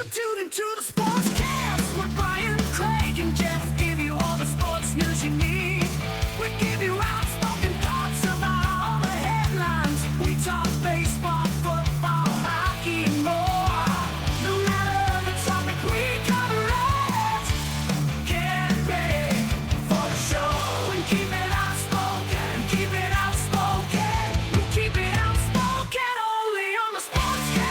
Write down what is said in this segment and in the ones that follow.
You tune into the Sportscast with Brian, Craig, and Jeff. Give you all the sports news you need. We give you outspoken thoughts about all the headlines. We talk baseball, football, hockey, and more. No matter the topic, we cover it. Get ready for the show and keep it outspoken. Keep it outspoken. We keep it outspoken only on the Sportscast.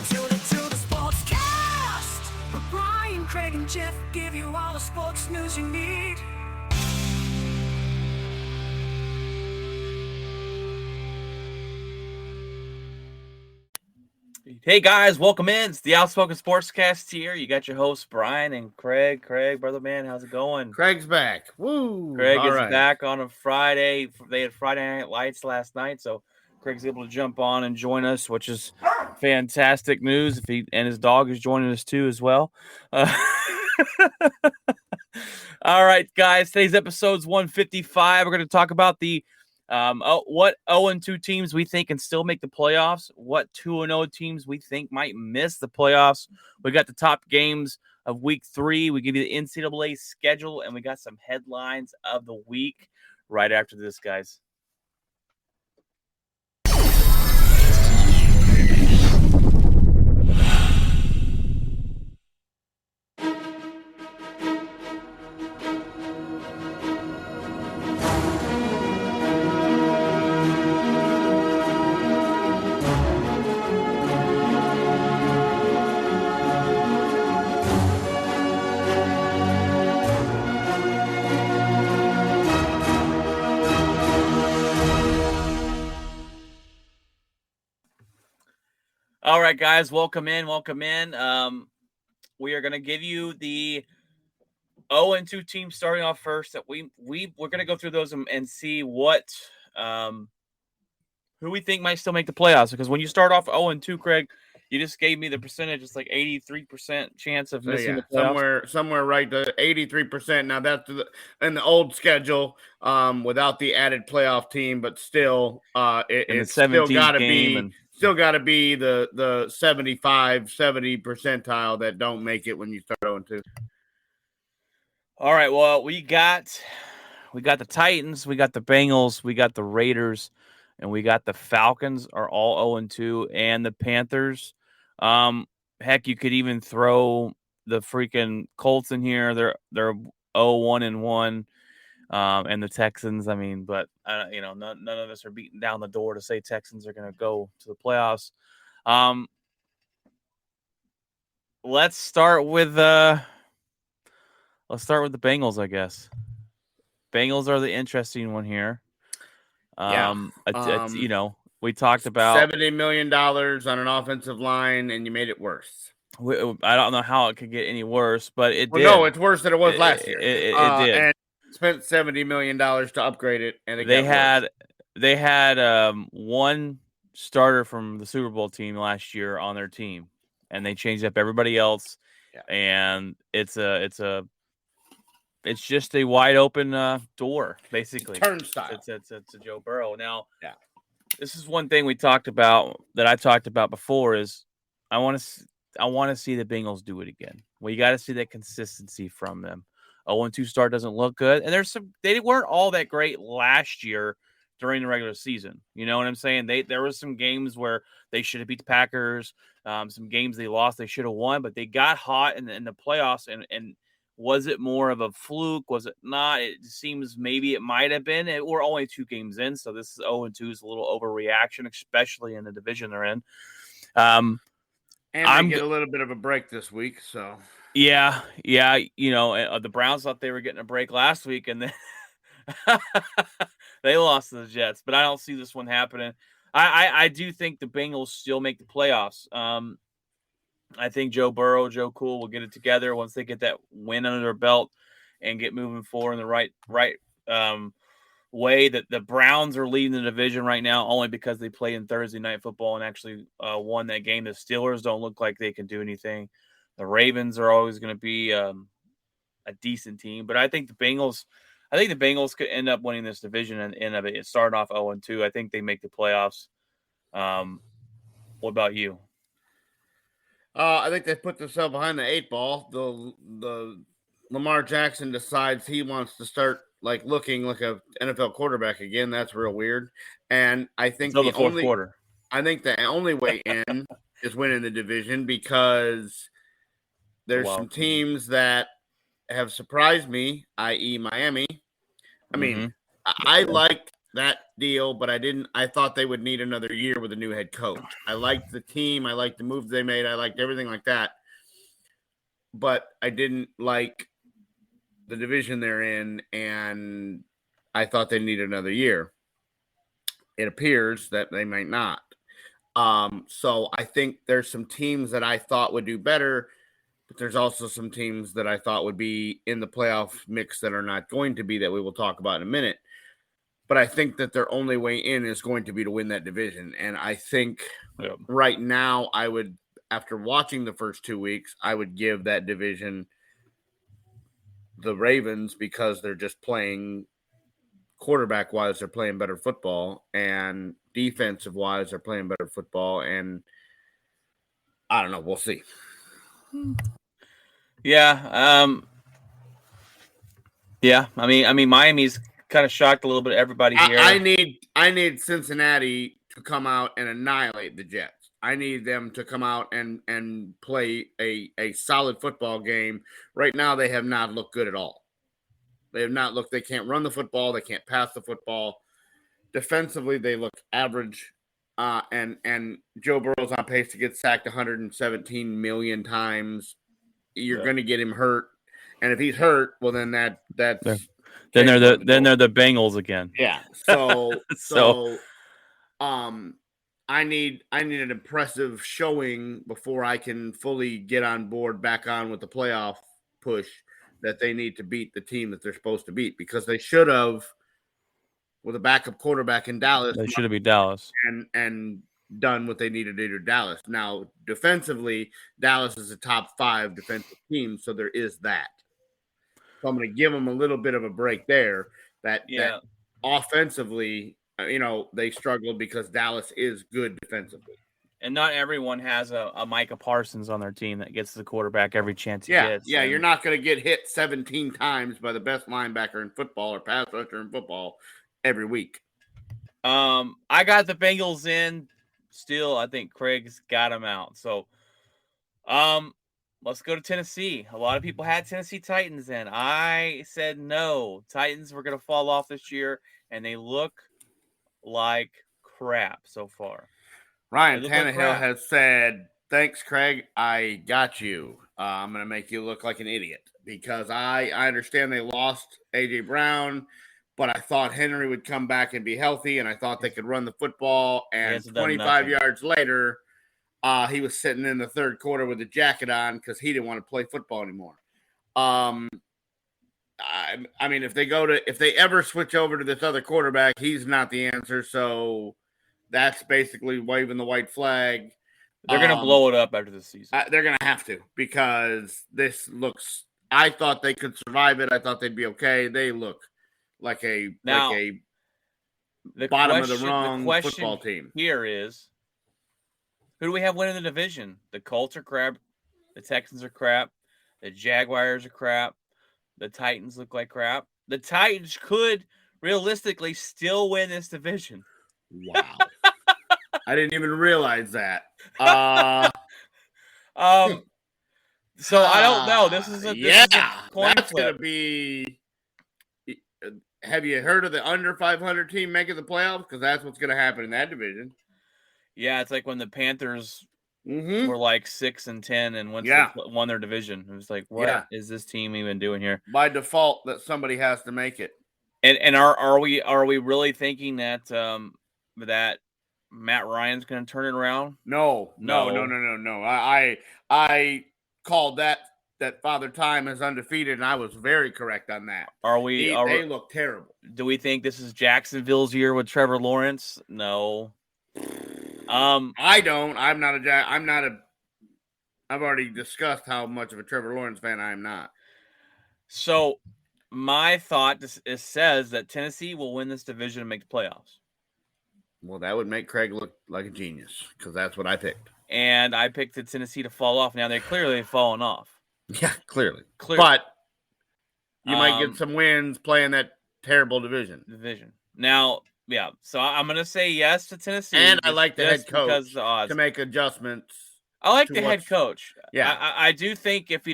Tune into the Sportscast with Brian, Craig, and Jeff. Give you all the sports news you need. Hey guys, welcome in. It's the Outspoken Sportscast here. You got your hosts Brian and Craig. Craig, brother man, how's it going? Craig's back. Woo! Craig All is right. back on a Friday. They had Friday Night Lights last night, so Craig's able to jump on and join us, which is fantastic news. And his dog is joining us too as well. All right, guys. Today's episode's 155. We're going to talk about the what 0-2 teams we think can still make the playoffs, what 2-0 teams we think might miss the playoffs. We got the top games of week 3. We give you the NCAA schedule, and we got some headlines of the week right after this, guys. All right, guys, welcome in. We are going to give you the 0-2 team starting off first. That we're going to go through those and see what who we think might still make the playoffs. Because when you start off 0-2, Craig, you just gave me the percentage. It's like 83% chance of missing the playoffs. somewhere right to 83%. Now that's in the old schedule, without the added playoff team, but still, it's still got to be. Still got to be the 70 percentile that don't make it when you start 0-2. All right, well, we got the Titans, we got the Bengals, we got the Raiders, and we got the Falcons are all 0-2, and the Panthers. Heck, you could even throw the freaking Colts in here. They're 0-1-1. And the Texans, I mean, but none of us are beating down the door to say Texans are going to go to the playoffs. Let's start with the Bengals, I guess. Bengals are the interesting one here. We talked about $70 million on an offensive line, and you made it worse. I don't know how it could get any worse, but it did. No, it's worse than it was last year. It did. And spent $70 million to upgrade it, and they had one starter from the Super Bowl team last year on their team, and they changed up everybody else. Yeah. And it's just a wide open door, basically. Turnstile. It's a Joe Burrow. Now, this is one thing I talked about before is I want to see the Bengals do it again. Well, you got to see that consistency from them. 0-2 start doesn't look good. And they weren't all that great last year during the regular season. You know what I'm saying? There were some games where they should have beat the Packers. Some games they lost, they should have won, but they got hot in the playoffs. And was it more of a fluke? Was it not? It seems maybe it might have been. We're only 2 games in, so this 0-2 is a little overreaction, especially in the division they're in. And they get a little bit of a break this week, so. Yeah. The Browns thought they were getting a break last week, and then they lost to the Jets. But I don't see this one happening. I do think the Bengals still make the playoffs. I think Joe Burrow, Joe Cool will get it together once they get that win under their belt. and get moving forward in the right way. That the Browns are leading the division right now only because they played in Thursday night football and actually won that game. The Steelers don't look like they can do anything. The Ravens are always going to be a decent team, but I think the Bengals could end up winning this division and end up it started off 0-2. I think they make the playoffs. What about you? I think they put themselves behind the 8 ball. The Lamar Jackson decides he wants to start looking like a NFL quarterback again. That's real weird. And I think the fourth quarter. I think the only way in is winning the division, because there's some teams that have surprised me, i.e. Miami. I mean, I liked that deal, but I thought they would need another year with a new head coach. I liked the team. I liked the moves they made. I liked everything like that. But I didn't like the division they're in, and I thought they needed another year. It appears that they might not. So I think there's some teams that I thought would do better, but there's also some teams that I thought would be in the playoff mix that are not going to be, that we will talk about in a minute. But I think that their only way in is going to be to win that division. And I think right now I would, after watching the first 2 weeks, I would give that division the Ravens, because they're just playing quarterback-wise, they're playing better football, and defensive-wise, they're playing better football. And I don't know. We'll see. Yeah. Yeah. I mean, Miami's kind of shocked a little bit. Everybody here. I need Cincinnati to come out and annihilate the Jets. I need them to come out and play a solid football game. Right now, they have not looked good at all. They have not looked. They can't run the football. They can't pass the football. Defensively, they look average. And Joe Burrow's on pace to get sacked 117 million times. You're going to get him hurt, and if he's hurt, well, then that's then they're the Bengals again. Yeah. So I need an impressive showing before I can fully get on board back on with the playoff push that they need to beat the team that they're supposed to beat, because they should have, with a backup quarterback in Dallas. They should have beat Dallas and done what they needed to do to Dallas. Now, defensively, Dallas is a top 5 defensive team, so there is that. So I'm going to give them a little bit of a break there. That offensively, they struggled because Dallas is good defensively. And not everyone has a Micah Parsons on their team that gets the quarterback every chance he gets. Yeah, you're not going to get hit 17 times by the best linebacker in football or pass rusher in football every week. I got the Bengals in. Still, I think Craig's got them out. So, let's go to Tennessee. A lot of people had Tennessee Titans in. I said no. Titans were going to fall off this year, and they look like crap so far. Ryan Tannehill has said, "Thanks, Craig. I got you. I'm going to make you look like an idiot, because I understand they lost A.J. Brown, but I thought Henry would come back and be healthy, and I thought they could run the football. And 25 yards later, he was sitting in the third quarter with a jacket on because he didn't want to play football anymore. I mean, if they ever switch over to this other quarterback, he's not the answer. So that's basically waving the white flag. They're going to blow it up after the season. They're going to have to, because this looks – I thought they could survive it. I thought they'd be okay. They look like a bottom of the rung football team. Here is, who do we have winning the division? The Colts are crap. The Texans are crap. The Jaguars are crap. The Titans look like crap. The Titans could realistically still win this division. Wow. I didn't even realize that. So I don't know. This is a coin that's flip. Gonna be. Have you heard of the under 500 team making the playoffs? Because that's what's going to happen in that division. Yeah, it's like when the Panthers were like 6-10 and won their division. It was like, what is this team even doing here? By default, that somebody has to make it. And are we really thinking that that Matt Ryan's going to turn it around? No. I called that that Father Time is undefeated, and I was very correct on that. They look terrible. Do we think this is Jacksonville's year with Trevor Lawrence? No. I don't. I've already discussed how much of a Trevor Lawrence fan I am not. So my thought says that Tennessee will win this division and make the playoffs. Well, that would make Craig look like a genius because that's what I picked. And I picked the Tennessee to fall off. Now, they clearly have fallen off. Yeah, clearly. But you might get some wins playing that terrible division. Now, yeah, so I'm going to say yes to Tennessee. And I like the head coach to make adjustments. I like the head coach. Yeah. I do think if they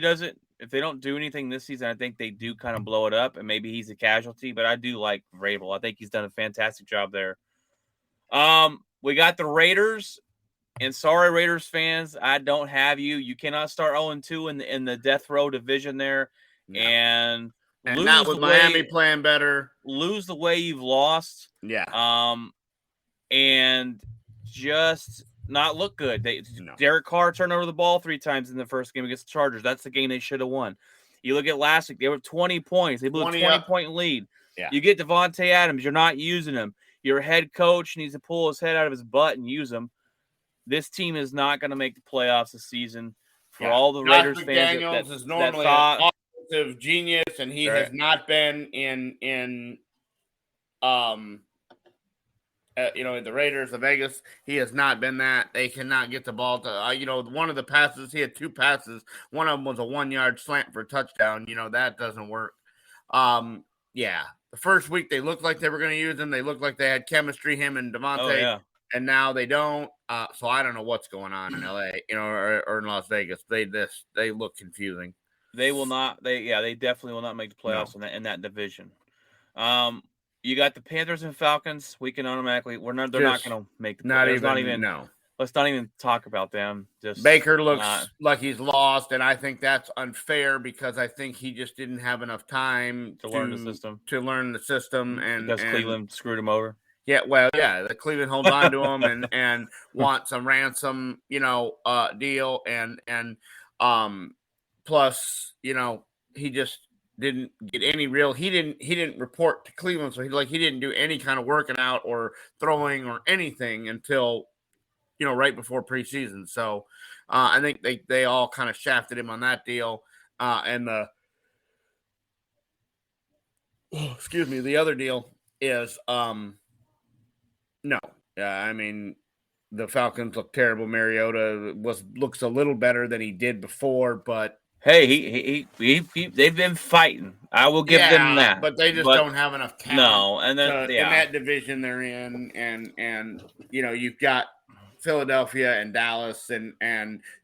don't do anything this season, I think they do kind of blow it up, and maybe he's a casualty. But I do like Vrabel. I think he's done a fantastic job there. We got the Raiders, and sorry, Raiders fans, I don't have you. You cannot start 0-2 in the death row division there, and not with Miami playing better. Lose the way you've lost. Yeah. And just not look good. Derek Carr turned over the ball 3 times in the first game against the Chargers. That's the game they should have won. You look at last week, they were 20 points. They blew a 20-point lead. Yeah. You get Devontae Adams, you're not using him. Your head coach needs to pull his head out of his butt and use him. This team is not going to make the playoffs this season. For all the Raiders fans, McDaniels is normally an offensive genius, and he has not been in the Raiders, the Vegas. He has not been that. They cannot get the ball to. One of the passes, he had 2 passes. One of them was a 1-yard slant for a touchdown. That doesn't work. Yeah. The first week, they looked like they were going to use him. They looked like they had chemistry, him and Devontae, and now they don't. So I don't know what's going on in LA, or in Las Vegas. They look confusing. They will not. They definitely will not make the playoffs in that division. You got the Panthers and Falcons. We can automatically. They're not going to make the playoffs. No. Let's not even talk about them. Baker looks like he's lost, and I think that's unfair because I think he just didn't have enough time to learn the system. And because Cleveland screwed him over. Yeah, the Cleveland holds on to him and wants some ransom, deal, and plus, he just didn't get any real. He didn't report to Cleveland, so he didn't do any kind of working out or throwing or anything until right before preseason. So I think they all kind of shafted him on that deal. And the other deal is no. I mean, the Falcons look terrible. Mariota looks a little better than he did before, but hey, they've been fighting. I will give them that. But they just don't have enough talent. No, and then in that division they're in, and you've got Philadelphia and Dallas, and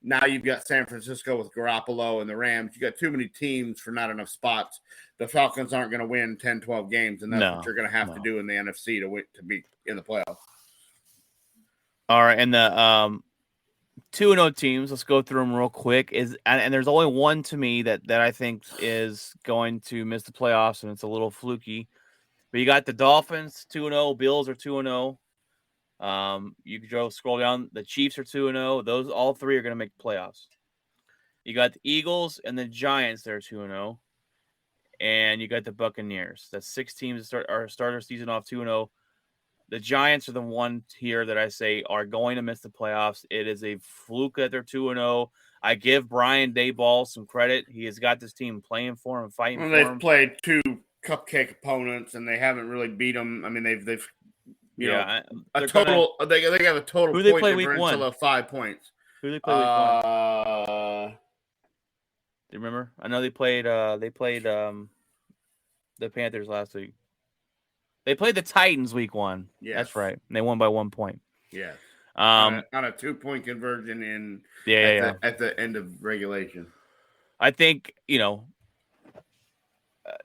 now you've got San Francisco with Garoppolo and the Rams. You got too many teams for not enough spots. The Falcons aren't going to win 10, 12 games, and that's what you're going to have to do in the NFC to be in the playoffs. All right, and the 2-0 teams, let's go through them real quick. And there's only one to me that I think is going to miss the playoffs, and it's a little fluky. But you got the Dolphins 2-0, Bills are 2-0. You can scroll down. The Chiefs are 2-0. Those all 3 are going to make the playoffs. You got the Eagles and the Giants. They're 2-0, and you got the Buccaneers. That's 6 teams that start their season off 2-0. The Giants are the one here that I say are going to miss the playoffs. It is a fluke that they're 2-0. I give Brian Daboll some credit. He has got this team playing for him and fighting for him. They've played 2 cupcake opponents, and they haven't really beat them. I mean, they've. A total. They have a total. Who they play week 1? Of 5 points. Who they play week 1? Do you remember? I know they played the Panthers last week. They played the Titans week 1. Yeah, that's right. And they won by 1 point. Yeah. On a 2-point conversion at the end of regulation. I think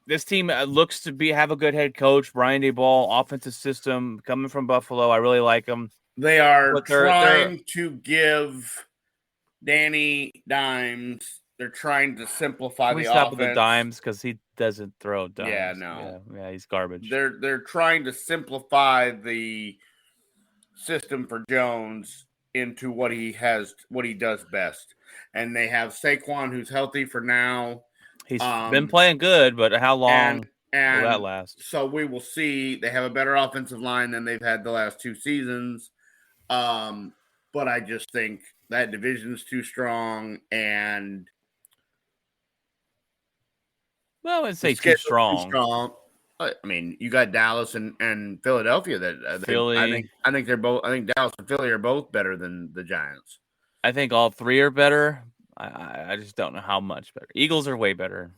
this team looks to have a good head coach, Brian Daboll, offensive system coming from Buffalo. I really like them. They are trying to give Danny dimes. They're trying to simplify the offense. Stop with the dimes because he doesn't throw dimes. Yeah, no. Yeah, he's garbage. They're trying to simplify the system for Jones into what he does best. and they have Saquon, who's healthy for now. He's been playing good, but how long will that and last? so we will see. They have a better offensive line than they've had the last 2 seasons. But I just think that division's too strong, and well, I wouldn't say too strong. I mean, you got Dallas and Philadelphia that Philly. I think they're both. I think Dallas and Philly are both better than the Giants. I think all 3 are better. I just don't know how much better. Eagles are way better.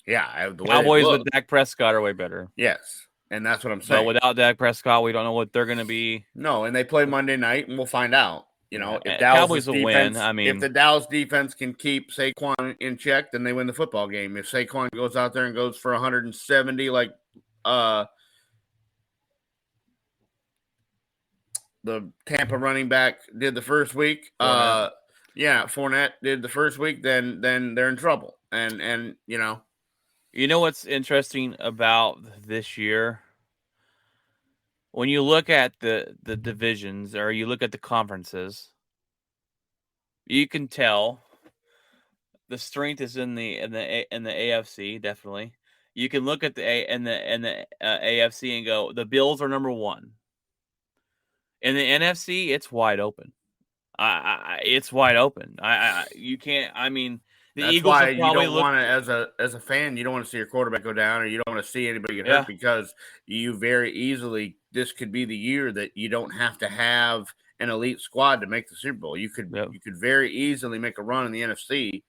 Yeah, the Cowboys with Dak Prescott are way better. Yes, and that's what I'm saying. But without Dak Prescott, we don't know what they're going to be. No, and they play Monday night, and we'll find out. You know, if Cowboys will win. I mean, if the Dallas defense can keep Saquon in check, then they win the football game. If Saquon goes out there and goes for 170, like the Tampa running back did the first week, Fournette did the first week, then they're in trouble. And you know what's interesting about this year? When you look at the divisions or you look at the conferences, you can tell the strength is in the AFC, definitely. You can look at the AFC and go, the Bills are number 1. In the NFC, it's wide open. It's wide open. You can't. I mean, that's Eagles why you don't want to, as a fan, you don't want to see your quarterback go down, or you don't want to see anybody get hurt, because you very easily, this could be the year that you don't have to have an elite squad to make the Super Bowl. You could very easily make a run in the NFC.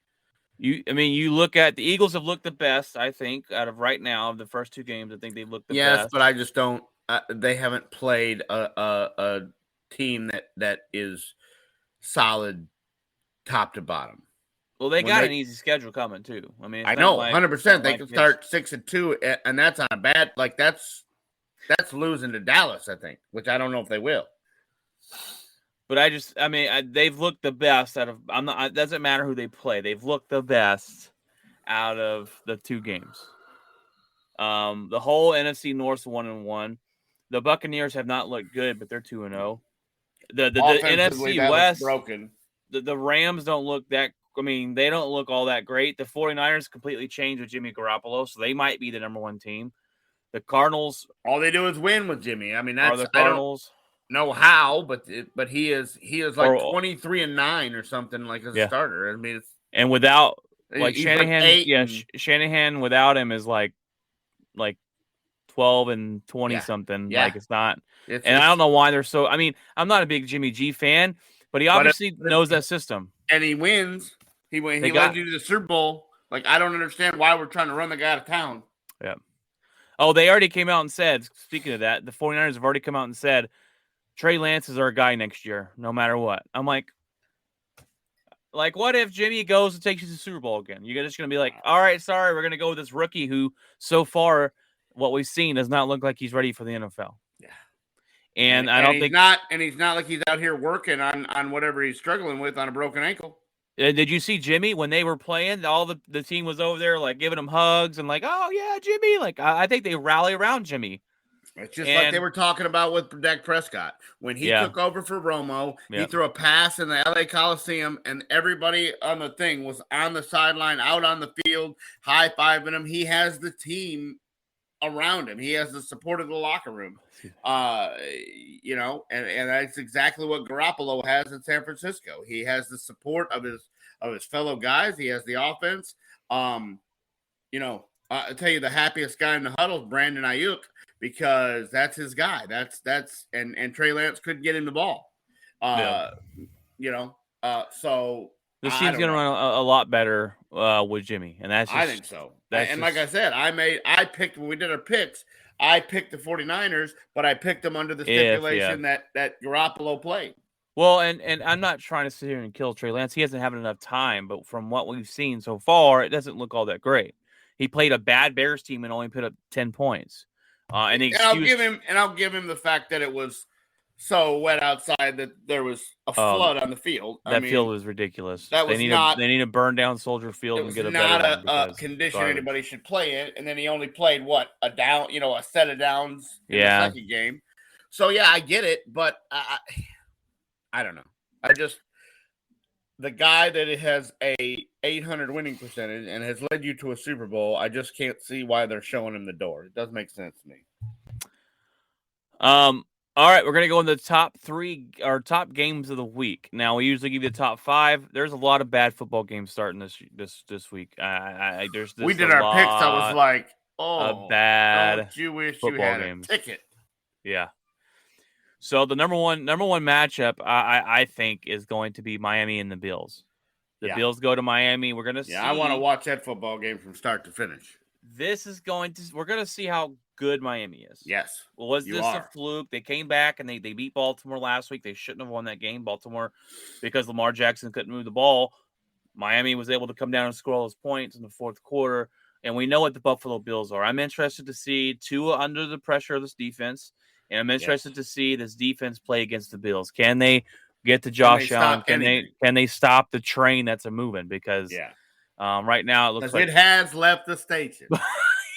You look at the Eagles have looked the best, I think, out of right now of the first 2 games. I think they've looked the best. Yes, but I just don't. They haven't played a team that is solid top to bottom. Well, they got an easy schedule coming too. I mean, I know 100%. They can start 6-2, and that's on a bad. Like that's losing to Dallas, I think, which I don't know if they will. But they've looked the best out of. It doesn't matter who they play. They've looked the best out of the 2 games. The whole NFC North's 1-1. The Buccaneers have not looked good, but they're 2-0. The NFC West broken. The Rams don't look that. I mean, they don't look all that great. The 49ers completely changed with Jimmy Garoppolo, so they might be the number 1 team. The Cardinals, all they do is win with Jimmy. I mean, that's the Cardinals. I don't know how, but he is like 23-9 or something, like as a starter. I mean, and without Shanahan, Shanahan without him is like 12 and 20 something. Like it's not. I don't know why they're so. I mean, I'm not a big Jimmy G fan, but he obviously knows that system. And he wins. He led you to the Super Bowl. Like, I don't understand why we're trying to run the guy out of town. Yeah. Oh, they already came out and said, speaking of that, the 49ers have already come out and said, Trey Lance is our guy next year, no matter what. I'm like, what if Jimmy goes and takes you to the Super Bowl again? You're just going to be like, all right, sorry, we're going to go with this rookie who, so far, what we've seen does not look like he's ready for the NFL. Yeah. And I don't think he's not like he's out here working on whatever he's struggling with on a broken ankle. Did you see Jimmy when they were playing? All the team was over there, like giving him hugs and like, oh yeah, Jimmy. Like I think they rally around Jimmy. It's just like they were talking about with Dak Prescott when he took over for Romo. He threw a pass in the LA Coliseum, and everybody on the thing was on the sideline, out on the field, high fiving him. He has the team around him. He has the support of the locker room. And that's exactly what Garoppolo has in San Francisco. He has the support of his fellow guys. He has the offense. I'll tell you, the happiest guy in the huddle is Brandon Ayuk, because that's his guy. And Trey Lance couldn't get him the ball. So this team's going to run a lot better with Jimmy, and I think so. Like I said, I picked when we did our picks. I picked the 49ers, but I picked them under the stipulation that Garoppolo played. Well, and I'm not trying to sit here and kill Trey Lance. He hasn't had enough time, but from what we've seen so far, it doesn't look all that great. He played a bad Bears team and only put up 10 points. I'll give him the fact that it was so wet outside that there was a flood on the field. That field was ridiculous. They need to burn down Soldier Field and get a better one. Not a condition anybody should play in. And then he only played a set of downs in the second game. So I get it, but I don't know. the guy that has a 800 winning percentage and has led you to a Super Bowl, I just can't see why they're showing him the door. It doesn't make sense to me. All right, we're gonna go in the top 3 or top games of the week. Now we usually give you the top 5. There's a lot of bad football games starting this week. We did our picks. I was like, bad. Don't you wish you had a ticket? Yeah. So the number one matchup I think is going to be Miami and the Bills. The Bills go to Miami. We're gonna see. I want to watch that football game from start to finish. We're gonna see how good Miami is. Yes. Well, was this a fluke? They came back and they beat Baltimore last week. They shouldn't have won that game. Baltimore, because Lamar Jackson couldn't move the ball. Miami was able to come down and score all those points in the fourth quarter. And we know what the Buffalo Bills are. I'm interested to see Tua under the pressure of this defense. And I'm interested to see this defense play against the Bills. Can they get to Josh Allen? Can they stop the train that's a moving? Because right now it looks like it has left the station.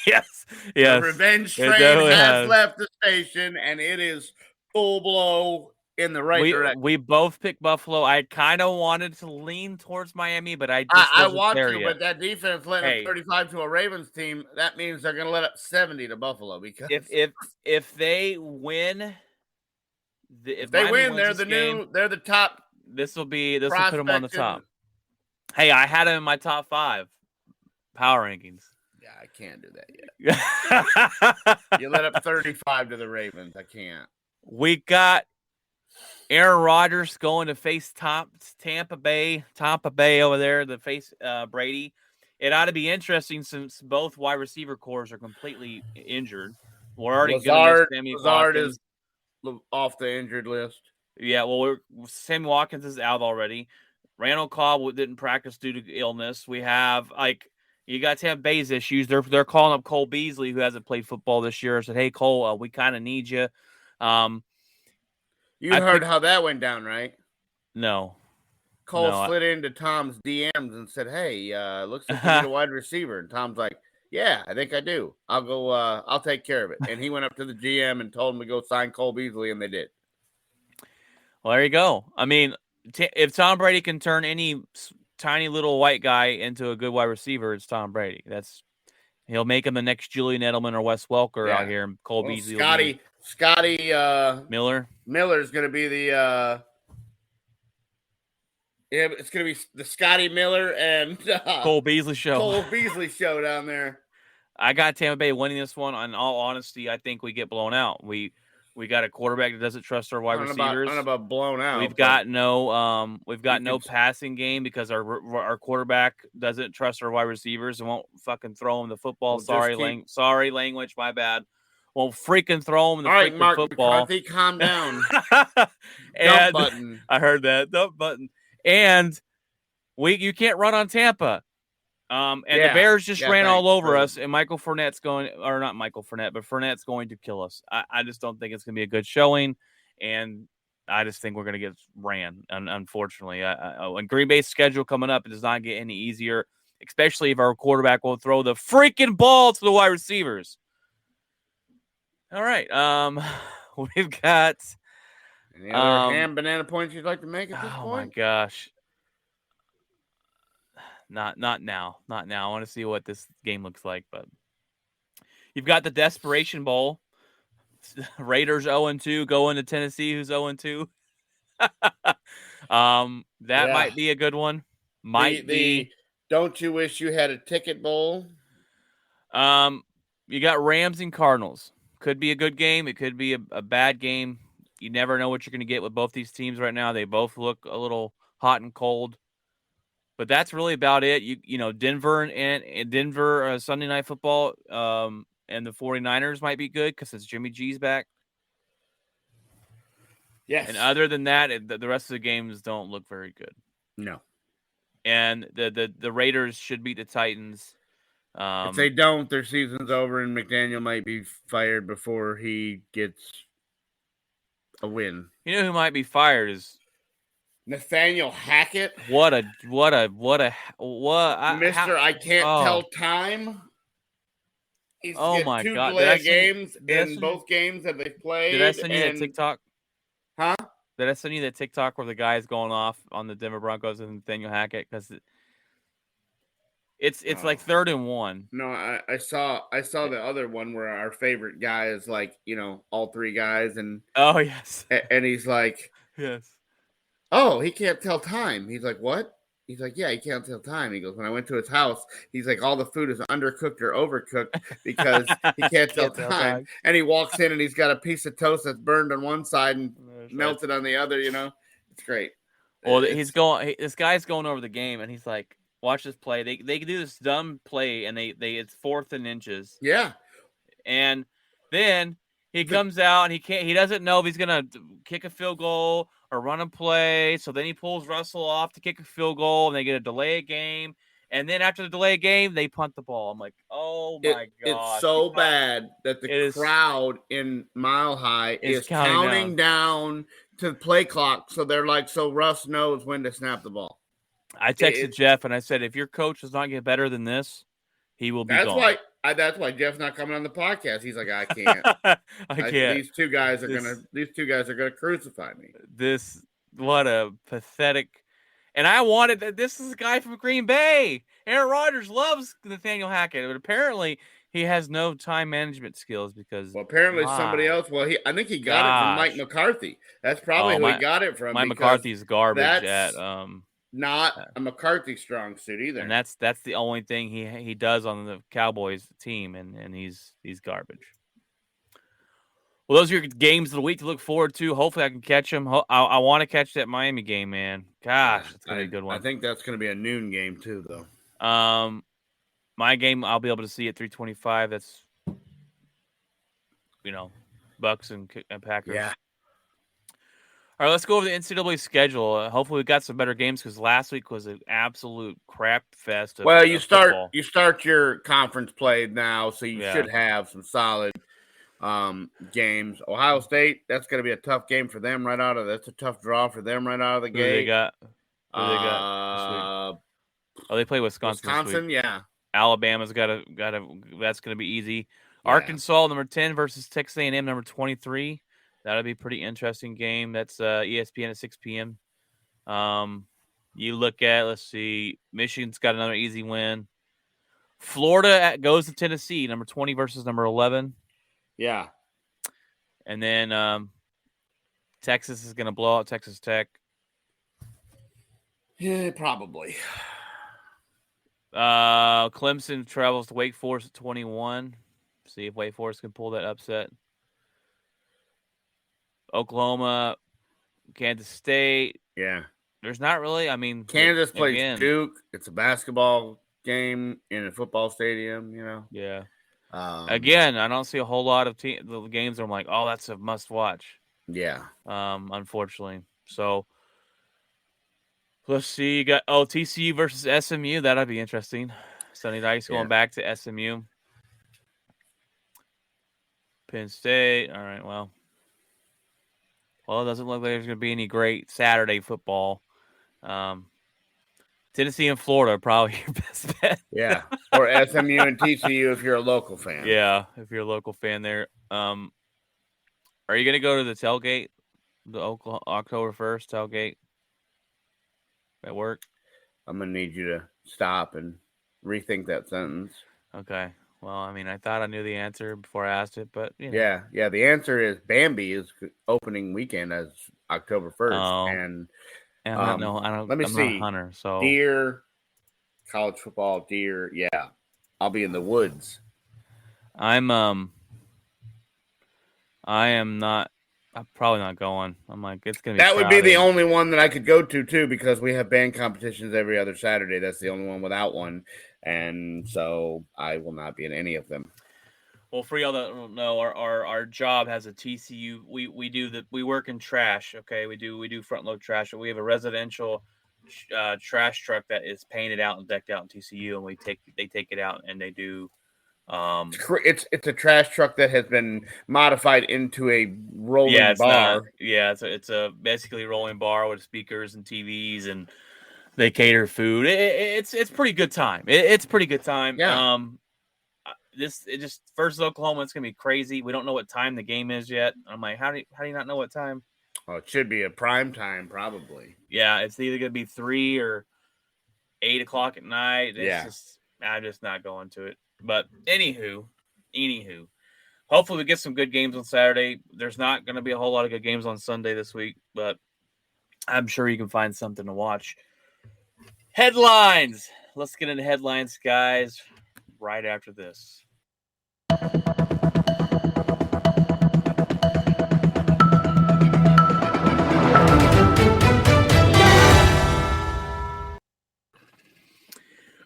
Yes. The revenge train has left the station, and it is full blow in the right direction. We both picked Buffalo. I kind of wanted to lean towards Miami, but I want to. But that defense let up 35 to a Ravens team. That means they're going to let up 70 to Buffalo. Because if they win, if they win, they're the top. This will put them on the top. Hey, I had them in my top 5 power rankings. Yeah, I can't do that yet. You let up 35 to the Ravens. I can't. We got Aaron Rodgers going to face Tampa Bay over there to face Brady. It ought to be interesting since both wide receiver cores are completely injured. We're already going to Sammy Watkins is off the injured list. Yeah, well, Sammy Watkins is out already. Randall Cobb didn't practice due to illness. We have you got Tampa Bay's issues. They're calling up Cole Beasley, who hasn't played football this year. I said, "Hey, Cole, we kind of need you." You heard how that went down, right? No. Cole slid into Tom's DMs and said, "Hey, looks like you need a wide receiver." And Tom's like, "Yeah, I think I do. I'll go. I'll take care of it." And he went up to the GM and told him to go sign Cole Beasley, and they did. Well, there you go. I mean, if Tom Brady can turn any tiny little white guy into a good wide receiver, it's Tom Brady. He'll make him the next Julian Edelman or Wes Welker out here. And Cole Beasley. Scotty Miller is going to be the it's going to be the Scotty Miller and Cole Beasley show. Cole Beasley show down there. I got Tampa Bay winning this one. In all honesty, I think we get blown out. We got a quarterback that doesn't trust our wide receivers. I don't know about blown out. We've got no passing game because our quarterback doesn't trust our wide receivers and won't fucking throw them the football. Sorry, language, my bad. Won't freaking throw them the freaking Mark football. McCarthy, calm down. Dump button. I heard that. Dump button. And you can't run on Tampa. The Bears just ran all over us, and Fournette's going to kill us. I just don't think it's going to be a good showing, and I just think we're going to get ran, unfortunately. And Green Bay's schedule coming up, it does not get any easier, especially if our quarterback will throw the freaking ball to the wide receivers. All right. We've got any other ham banana points you'd like to make at this point? Oh my gosh. Not now. Not now. I want to see what this game looks like, but you've got the Desperation Bowl. Raiders 0-2 going to Tennessee, who's 0-2. Might be a good one. Don't you wish you had a ticket bowl? You got Rams and Cardinals. Could be a good game. It could be a bad game. You never know what you're going to get with both these teams right now. They both look a little hot and cold. But that's really about it. Denver and Denver Sunday Night Football and the 49ers might be good because it's Jimmy G's back. Yes. And other than that, the rest of the games don't look very good. No. And the Raiders should beat the Titans. If they don't, their season's over, and McDaniel might be fired before he gets a win. You know who might be fired is Nathaniel Hackett. What? Mister, I can't tell time. He's my God! Did I games in both games that they played. Did I send you that TikTok? Huh? Did I send you that TikTok where the guy is going off on the Denver Broncos and Nathaniel Hackett? Because it's like 3rd and 1. No, I saw the other one where our favorite guy is like, all 3 guys, and oh yes, and he's like, yes. Oh, he can't tell time. He's like, what? He's like, yeah, he can't tell time. He goes, when I went to his house, he's like, all the food is undercooked or overcooked because he can't tell time. And he walks in and he's got a piece of toast that's burned on one side and melted on the other. It's great. Well, this guy's going over the game, and he's like, watch this play. They do this dumb play, and they it's 4th and inches. Yeah, and then he comes out and he doesn't know if he's gonna kick a field goal or run a play. So then he pulls Russell off to kick a field goal, and they get a delay of game. And then after the delay of game, they punt the ball. I'm like, oh my god! It's so bad that the crowd in Mile High is counting down to the play clock. So they're like, so Russ knows when to snap the ball. I texted Jeff and I said, if your coach does not get better than this, he will be gone. That's why Jeff's not coming on the podcast. He's like, I can't. I can't. These two guys are gonna crucify me. What a pathetic. And I wanted that. This is a guy from Green Bay. Aaron Rodgers loves Nathaniel Hackett, but apparently he has no time management skills because. Well, apparently somebody else. Well, I think he got it from Mike McCarthy. That's probably who he got it from. Mike McCarthy's garbage at not a McCarthy strong suit either. And that's the only thing he does on the Cowboys team, and he's garbage. Well, those are your games of the week to look forward to. Hopefully I can catch them. I want to catch that Miami game, man. Gosh, it's going to be a good one. I think that's going to be a noon game too, though. My game, I'll be able to see at 3:25. That's, Bucks and Packers. Yeah. All right, let's go over the NCAA schedule. Hopefully, we got some better games because last week was an absolute crap fest. You start your conference play now, so you should have some solid games. Ohio State, that's going to be a tough game for them right out of. That's a tough draw for them right out of the gate. Who they got this week? They play Wisconsin this week. Yeah. Alabama's got a. That's going to be easy. Yeah. Arkansas, number 10 versus Texas A&M, number 23. That'll be a pretty interesting game. That's ESPN at 6 p.m. You look at, let's see, Michigan's got another easy win. Florida goes to Tennessee, number 20 versus number 11. Yeah. And then Texas is going to blow out Texas Tech. Yeah, probably. Clemson travels to Wake Forest at 21. See if Wake Forest can pull that upset. Oklahoma, Kansas State. Yeah. There's not really. Kansas plays Duke. It's a basketball game in a football stadium, Yeah. Again, I don't see a whole lot of the games where I'm like, oh, that's a must watch. Yeah. Unfortunately. So let's see. You got TCU versus SMU. That'll be interesting. Sunday night going back to SMU. Penn State. All right. Well, it doesn't look like there's going to be any great Saturday football. Tennessee and Florida are probably your best bet. Yeah, or SMU and TCU if you're a local fan. Yeah, if you're a local fan there. Are you going to go to the tailgate, the October 1st tailgate at work? I'm going to need you to stop and rethink that sentence. Okay. Well, I thought I knew the answer before I asked it, but Yeah. The answer is Bambi is opening weekend as October 1st, I don't. Let me see. Not a hunter, so deer, college football, deer. Yeah, I'll be in the woods. I am not. I'm probably not going. I'm like, it's gonna be. That would be the only one that I could go to too, because we have band competitions every other Saturday. That's the only one without one. And so I will not be in any of them. Well, for y'all that don't know, our job has a TCU. We work in trash. Okay, we do front load trash. We have a residential trash truck that is painted out and decked out in TCU, and they take it out and they do. It's a trash truck that has been modified into a rolling bar. It's a basically rolling bar with speakers and TVs, and they cater food. It's pretty good time. It's pretty good time. Yeah. Versus Oklahoma, it's gonna be crazy. We don't know what time the game is yet. I'm like, how do you not know what time? Oh, it should be a prime time, probably. Yeah, it's either going to be 3 or 8 o'clock at night. I'm just not going to it. But anywho, hopefully we get some good games on Saturday. There's not going to be a whole lot of good games on Sunday this week, but I'm sure you can find something to watch. Headlines. Let's get into headlines, guys, right after this.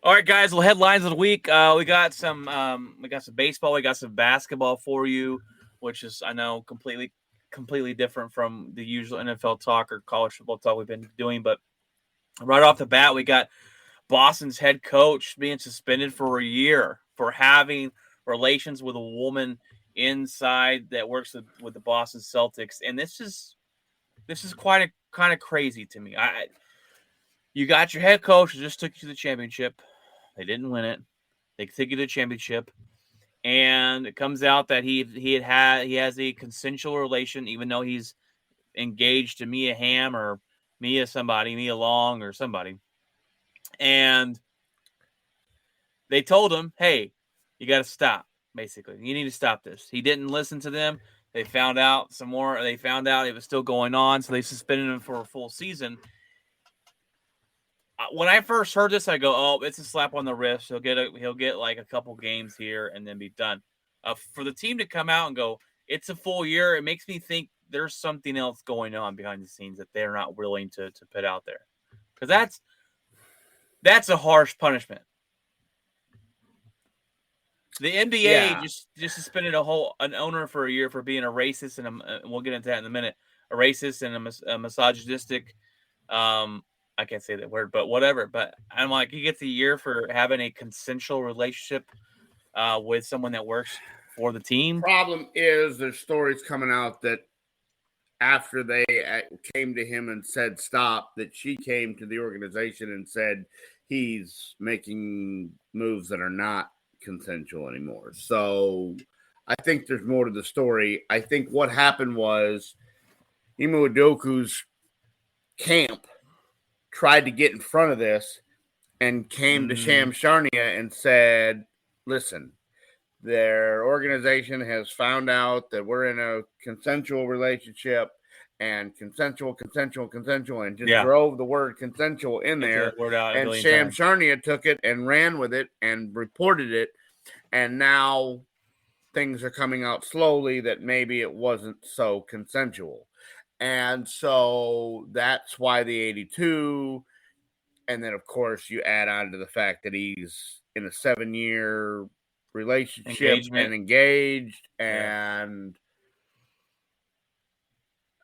All right, guys. Well, headlines of the week. We got some baseball. We got some basketball for you, which is, I know, completely different from the usual NFL talk or college football talk we've been doing. But right off the bat, we got Boston's head coach being suspended for a year for having relations with a woman inside that works with the Boston Celtics, and this is quite kind of crazy to me. You got your head coach who just took you to the championship. They didn't win it. They took you to the championship, and it comes out that he has a consensual relation, even though he's engaged to Mia Hamm or Mia Long or somebody. And they told him, hey, you got to stop, basically. You need to stop this. He didn't listen to them. They found out some more. They found out it was still going on, so they suspended him for a full season. When I first heard this, I go, oh, it's a slap on the wrist. He'll get like a couple games here and then be done. For the team to come out and go, it's a full year, it makes me think there's something else going on behind the scenes that they're not willing to put out there. Because that's a harsh punishment. The NBA just suspended an owner for a year for being a racist, and we'll get into that in a minute. A racist and a misogynistic. I can't say that word, but whatever. But I'm like, he gets a year for having a consensual relationship with someone that works for the team. Problem is, there's stories coming out that after they came to him and said stop, that she came to the organization and said he's making moves that are not consensual anymore. So I think there's more to the story. I think what happened was Ime Udoka's camp tried to get in front of this and came to Shams Charania and said, listen, their organization has found out that we're in a consensual relationship, and consensual, and just drove the word consensual in there. And Shams Charania took it and ran with it and reported it. And now things are coming out slowly that maybe it wasn't so consensual. And so that's why the 82. And then, of course, you add on to the fact that he's in a 7-year relationship and engaged, and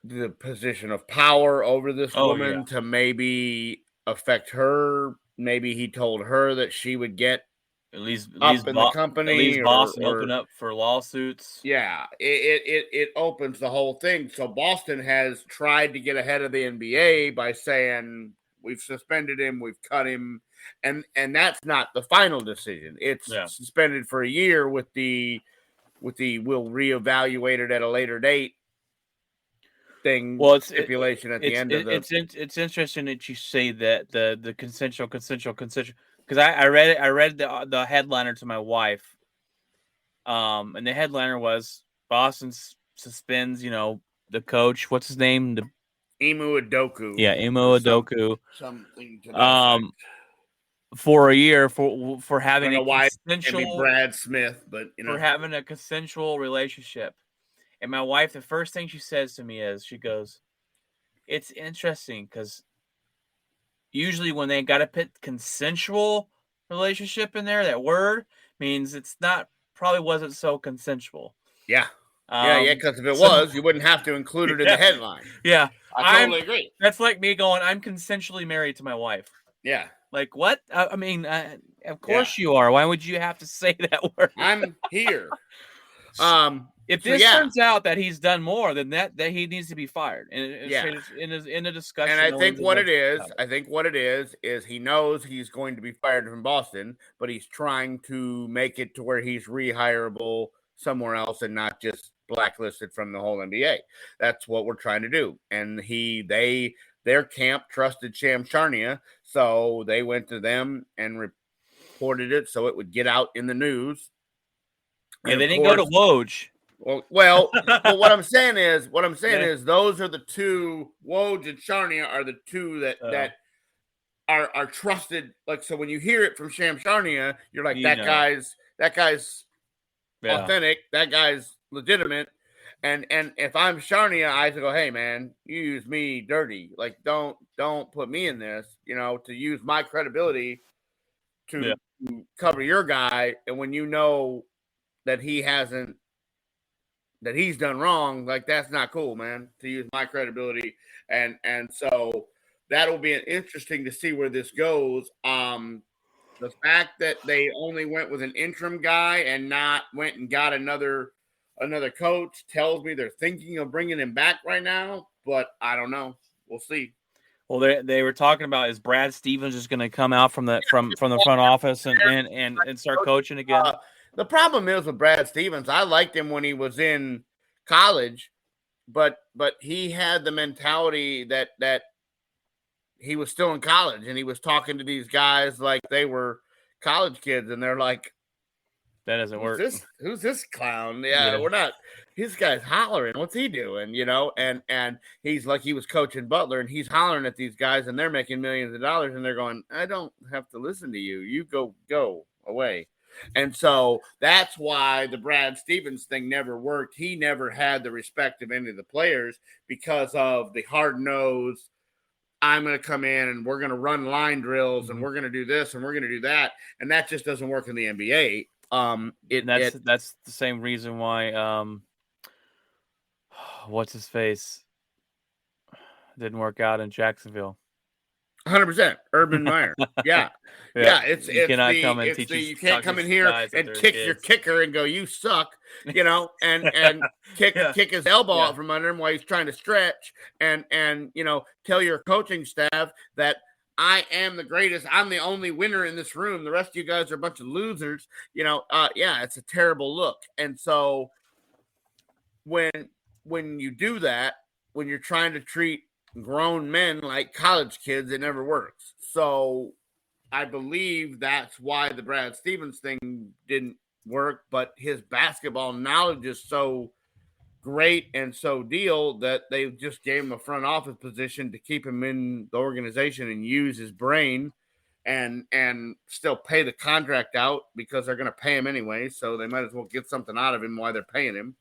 the position of power over this woman to maybe affect her. Maybe he told her that she would get at least in the company. At least Boston open up for lawsuits. Yeah, it opens the whole thing. So Boston has tried to get ahead of the NBA by saying, we've suspended him, we've cut him, and that's not the final decision. It's suspended for a year with the we'll reevaluate it at a later date thing. Well, stipulation at the end of the. It's interesting that you say that the consensual, because I read the headliner to my wife, and the headliner was Boston suspends the coach. What's his name? Ime Udoka. Yeah, Ime Udoka. Something to that for a year for having a consensual Brad Smith, but for having a consensual relationship. And my wife, the first thing she says to me is, she goes, "It's interesting because usually when they got to put consensual relationship in there, that word means it's probably wasn't so consensual." Yeah. Because if it was, you wouldn't have to include it in the headline. Yeah. I totally agree. That's like me going, I'm consensually married to my wife. Yeah. Like, what? I mean, of course you are. Why would you have to say that word? I'm here. If this turns out that he's done more than that he needs to be fired. In a discussion. And I think what it is he knows he's going to be fired from Boston, but he's trying to make it to where he's rehirable somewhere else and not just blacklisted from the whole NBA. That's what we're trying to do. And their camp trusted Sham Charania, so they went to them and reported it so it would get out in the news. Yeah, they didn't go to Woj. Well, but what I'm saying is those are the two. Woj and Charnia are the two that are trusted. Like, so when you hear it from Sham Charania, you're like, that guy's authentic. That guy's legitimate. And if I'm Charnia, I go, hey man, you use me dirty. Like, don't put me in this. To use my credibility to cover your guy, and when you know that he's done wrong, like, that's not cool, man, to use my credibility. And so that'll be interesting to see where this goes. The fact that they only went with an interim guy and not went and got another coach tells me they're thinking of bringing him back right now, but I don't know. We'll see. Well, they were talking about, is Brad Stevens just going to come out from the front office and start coaching again? The problem is with Brad Stevens, I liked him when he was in college, but he had the mentality that he was still in college, and he was talking to these guys like they were college kids, and they're like, that doesn't work. Who's this clown? Yeah, we're not. This guy's hollering. What's he doing? And he's like, he was coaching Butler, and he's hollering at these guys, and they're making millions of dollars, and they're going, I don't have to listen to you. You go away. And so that's why the Brad Stevens thing never worked. He never had the respect of any of the players because of the hard nose. I'm going to come in and we're going to run line drills and we're going to do this and we're going to do that. And that just doesn't work in the NBA. That's the same reason why what's his face didn't work out in Jacksonville. 100%, Urban Meyer. Yeah. You cannot come and teach. You can't come in here and kick your kicker and go, you suck, and kick his elbow out from under him while he's trying to stretch, and tell your coaching staff that I am the greatest. I'm the only winner in this room. The rest of you guys are a bunch of losers. It's a terrible look. And so when you do that, when you're trying to treat grown men like college kids, it never works. So I believe that's why the Brad Stevens thing didn't work, but his basketball knowledge is so great and so deal that they just gave him a front office position to keep him in the organization and use his brain and still pay the contract out because they're going to pay him anyway. So they might as well get something out of him while they're paying him.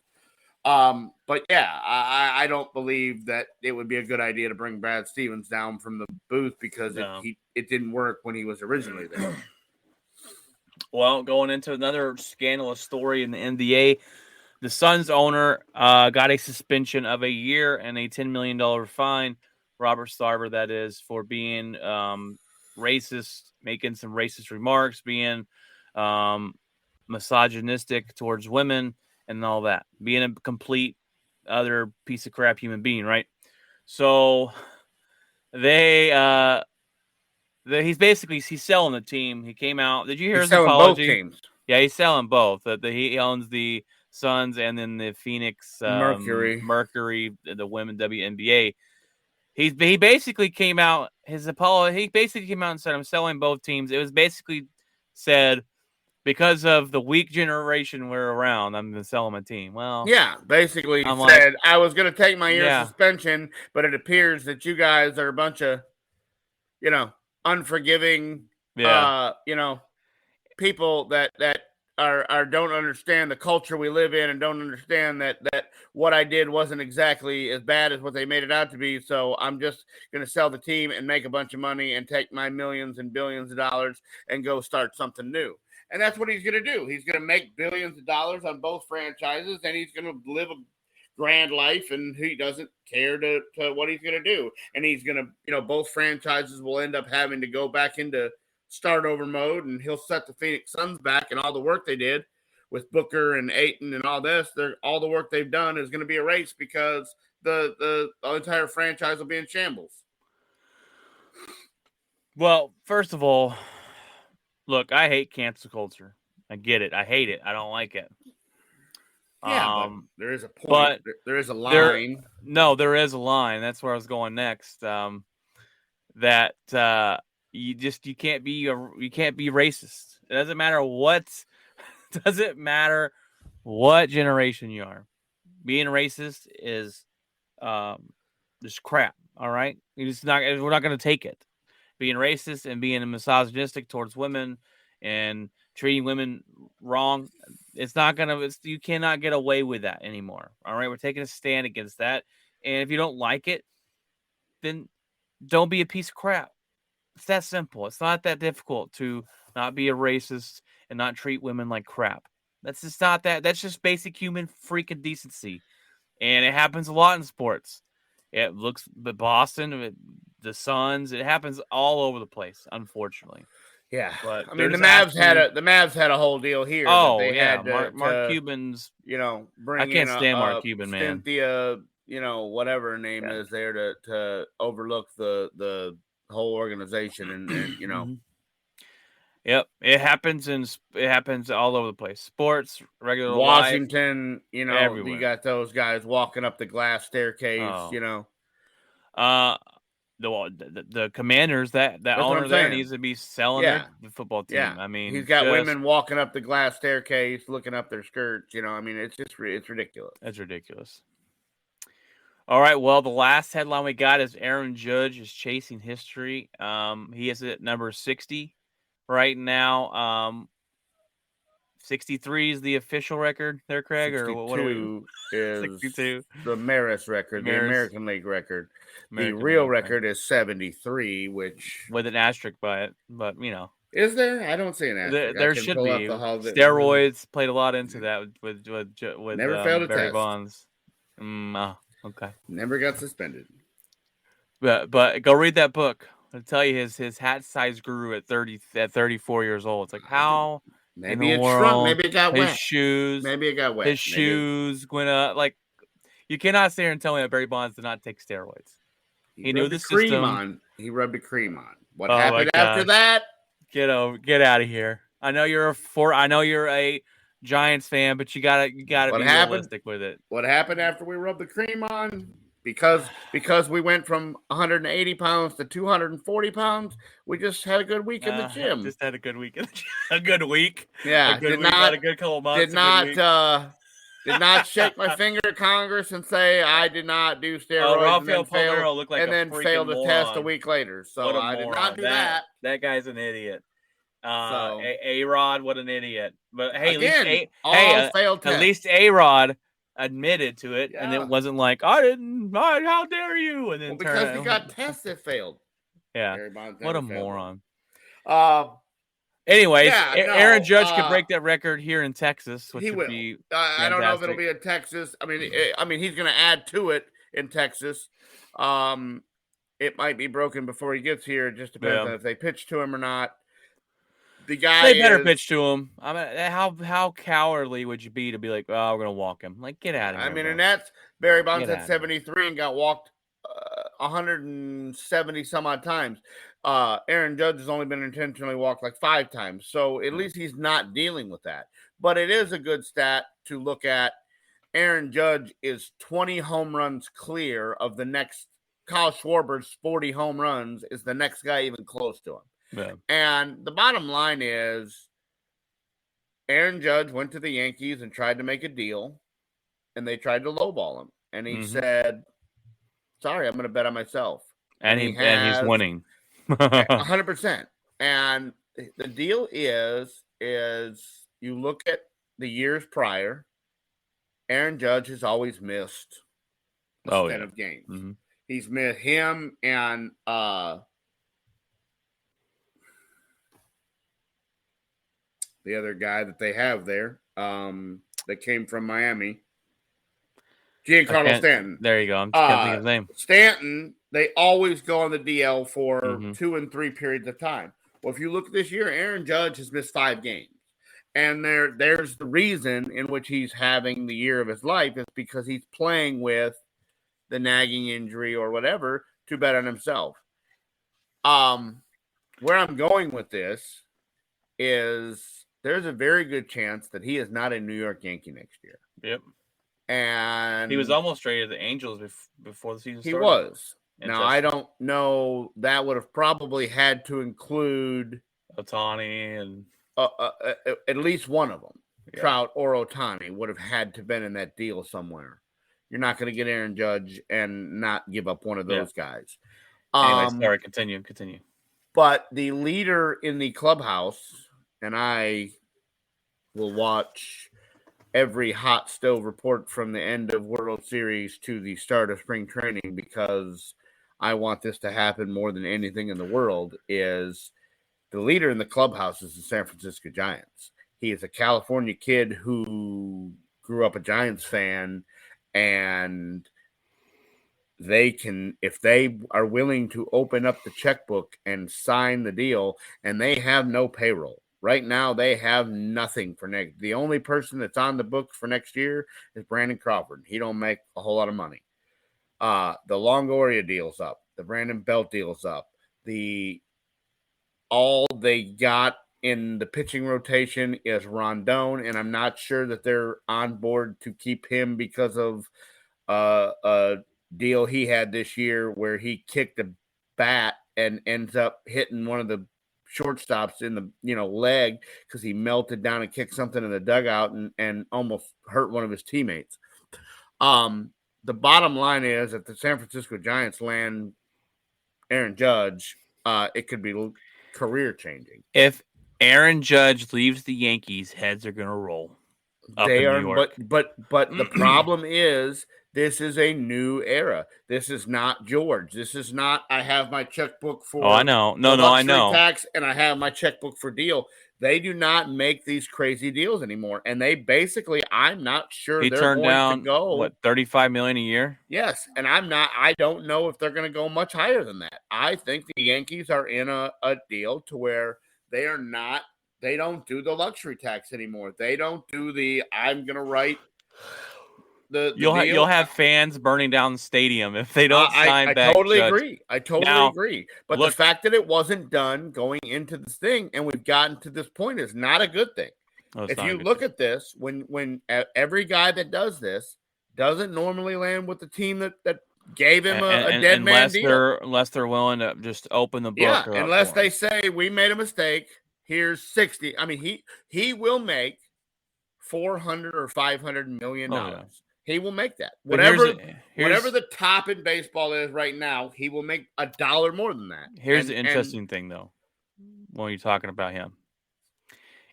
But yeah, I don't believe that it would be a good idea to bring Brad Stevens down from the booth because it didn't work when he was originally there. Well, going into another scandalous story in the NBA, the Suns owner got a suspension of a year and a $10 million fine, Robert Sarver, that is, for being racist, making some racist remarks, being misogynistic towards women, and all that, being a complete other piece of crap human being, right? So he's selling the team. He came out. Did you hear his apology? Both teams. Yeah, he's selling both. He owns the Suns and then the Phoenix Mercury, the women WNBA. He basically came out. He basically came out and said, "I'm selling both teams." It was basically said, because of the weak generation we're around, I'm going to sell him a team. Well, yeah, basically said, I was going to take my year suspension, but it appears that you guys are a bunch of, unforgiving, people that don't understand the culture we live in and don't understand that what I did wasn't exactly as bad as what they made it out to be. So I'm just going to sell the team and make a bunch of money and take my millions and billions of dollars and go start something new. And that's what he's going to do. He's going to make billions of dollars on both franchises, and he's going to live a grand life, and he doesn't care to what he's going to do. And he's going to, both franchises will end up having to go back into start over mode, and he'll set the Phoenix Suns back, and all the work they did with Booker and Ayton and all this, all the work they've done is going to be erased because the entire franchise will be in shambles. Well, first of all, look, I hate cancel culture. I get it. I hate it. I don't like it. Yeah, but there is a point. There is a line. There is a line. That's where I was going next. That you can't be racist. It doesn't matter what generation you are. Being racist is just crap. All right, we're not going to take it. Being racist and being misogynistic towards women and treating women wrong, you cannot get away with that anymore. All right, we're taking a stand against that. And if you don't like it, then don't be a piece of crap. It's that simple. It's not that difficult to not be a racist and not treat women like crap. That's just not that. That's just basic human freaking decency. And it happens a lot in sports. But Boston, the Suns, it happens all over the place, unfortunately. Yeah, but I mean the Mavs had a whole deal here. Oh, that they had Mark Cuban's. Bring I can't stand Mark Cuban, man. Cynthia, whatever her name is, there to overlook the whole organization, and Mm-hmm. Yep, it happens all over the place. Sports, regular Washington, life, everywhere. You got those guys walking up the glass staircase, The Commanders, that owner there needs to be selling the football team. Yeah. I mean, he's got women walking up the glass staircase, looking up their skirts. I mean, it's ridiculous. It's ridiculous. All right. Well, the last headline we got is Aaron Judge is chasing history. He is at number 60 right now. 63 is the official record there, Craig, or what are we? Is 62 the Maris record, the American League record. The real record is 73, which with an asterisk by it, but is there? I don't see an asterisk. There should be. Steroids played a lot into that with never failed a Barry test. Bonds. Okay. Never got suspended. But go read that book. I'll tell you his hat size grew at 34 years old. It's like how. Maybe it shrunk. Maybe it got wet. His shoes. Maybe it got wet. His shoes went up. Like, you cannot sit here and tell me that Barry Bonds did not take steroids. He knew the system. He rubbed a cream on. What happened after that? Get out of here. I know you're a Giants fan, but you gotta be realistic with it. What happened after we rubbed the cream on? Because we went from 180 pounds to 240 pounds, we just had a good week in the gym. Just had a good week. A good week. Yeah. A good couple of months. Did not shake my finger at Congress and say I did not do steroids and then failed a test a week later. So I did not do that. That guy's an idiot. A-Rod, what an idiot. But hey, at least A-Rod admitted to it, and it wasn't like, I didn't, how dare you? And then because he got tests that failed. Yeah. What a moron. Anyways, Aaron Judge could break that record here in Texas, which would be I don't know if it'll be in Texas. I mean, he's going to add to it in Texas. It might be broken before he gets here. It just depends on if they pitch to him or not. They better pitch to him. I mean, how cowardly would you be to be like, oh, we're going to walk him? Like, get out of here. I mean, and that's Barry Bonds at 73 and got walked 170 some odd times. Aaron Judge has only been intentionally walked like 5 times. So at least he's not dealing with that. But it is a good stat to look at. Aaron Judge is 20 home runs clear of the next. Kyle Schwarber's 40 home runs is the next guy even close to him. Yeah. And the bottom line is Aaron Judge went to the Yankees and tried to make a deal, and they tried to lowball him. And he said, sorry, I'm going to bet on myself. And he's winning. 100%. And the deal is you look at the years prior, Aaron Judge has always missed a set of games. Mm-hmm. He's missed him and the other guy that they have there that came from Miami, Giancarlo Stanton. There you go. I'm just can't think of his name. Stanton, they always go on the DL for 2 and 3 periods of time. Well, if you look this year, Aaron Judge has missed 5 games. And there's the reason in which he's having the year of his life is because he's playing with the nagging injury or whatever to bet on himself. Where I'm going with this is there's a very good chance that he is not a New York Yankee next year. Yep. And he was almost traded to the Angels before the season started. He was. Now, I don't know. That would have probably had to include Ohtani and at least one of them. Yeah. Trout or Ohtani would have had to been in that deal somewhere. You're not going to get Aaron Judge and not give up one of those guys. Anyway, sorry, continue. But the leader in the clubhouse, and I will watch every hot stove report from the end of World Series to the start of spring training because I want this to happen more than anything in the world, is the leader in the clubhouse is the San Francisco Giants. He is a California kid who grew up a Giants fan, and they can, if they are willing to open up the checkbook and sign the deal, and they have no payroll. Right now, they have nothing for next. The only person that's on the books for next year is Brandon Crawford. He don't make a whole lot of money. The Longoria deal's up. The Brandon Belt deal's up. All they got in the pitching rotation is Rondon, and I'm not sure that they're on board to keep him because of a deal he had this year where he kicked a bat and ends up hitting one of the shortstops in the leg because he melted down and kicked something in the dugout and almost hurt one of his teammates. The bottom line is if the San Francisco Giants land Aaron Judge, it could be career changing. If Aaron Judge leaves the Yankees, heads are going to roll. They are, but the problem is this is a new era. This is not George. This is not. I have my checkbook for. Oh, I know. No, I know. Tax, and I have my checkbook for deal. They do not make these crazy deals anymore, and they basically. I'm not sure he they're turned going down to go. What, $35 million a year? Yes, and I'm not. I don't know if they're going to go much higher than that. I think the Yankees are in a deal to where they are not. They don't do the luxury tax anymore. They don't do the I'm going to write the You'll have fans burning down the stadium if they don't sign back. I totally Judge. agree. I totally agree. But the fact that it wasn't done going into this thing and we've gotten to this point is not a good thing. No, if you look at this, when every guy that does this doesn't normally land with the team that gave him a dead man deal. Unless they're willing to just open the book. Yeah, unless they say we made a mistake. Here's 60. I mean, he will make $400 or $500 million. He will make that. Whatever the top in baseball is right now, he will make $1 more than that. Here's the interesting thing, though, when you're talking about him.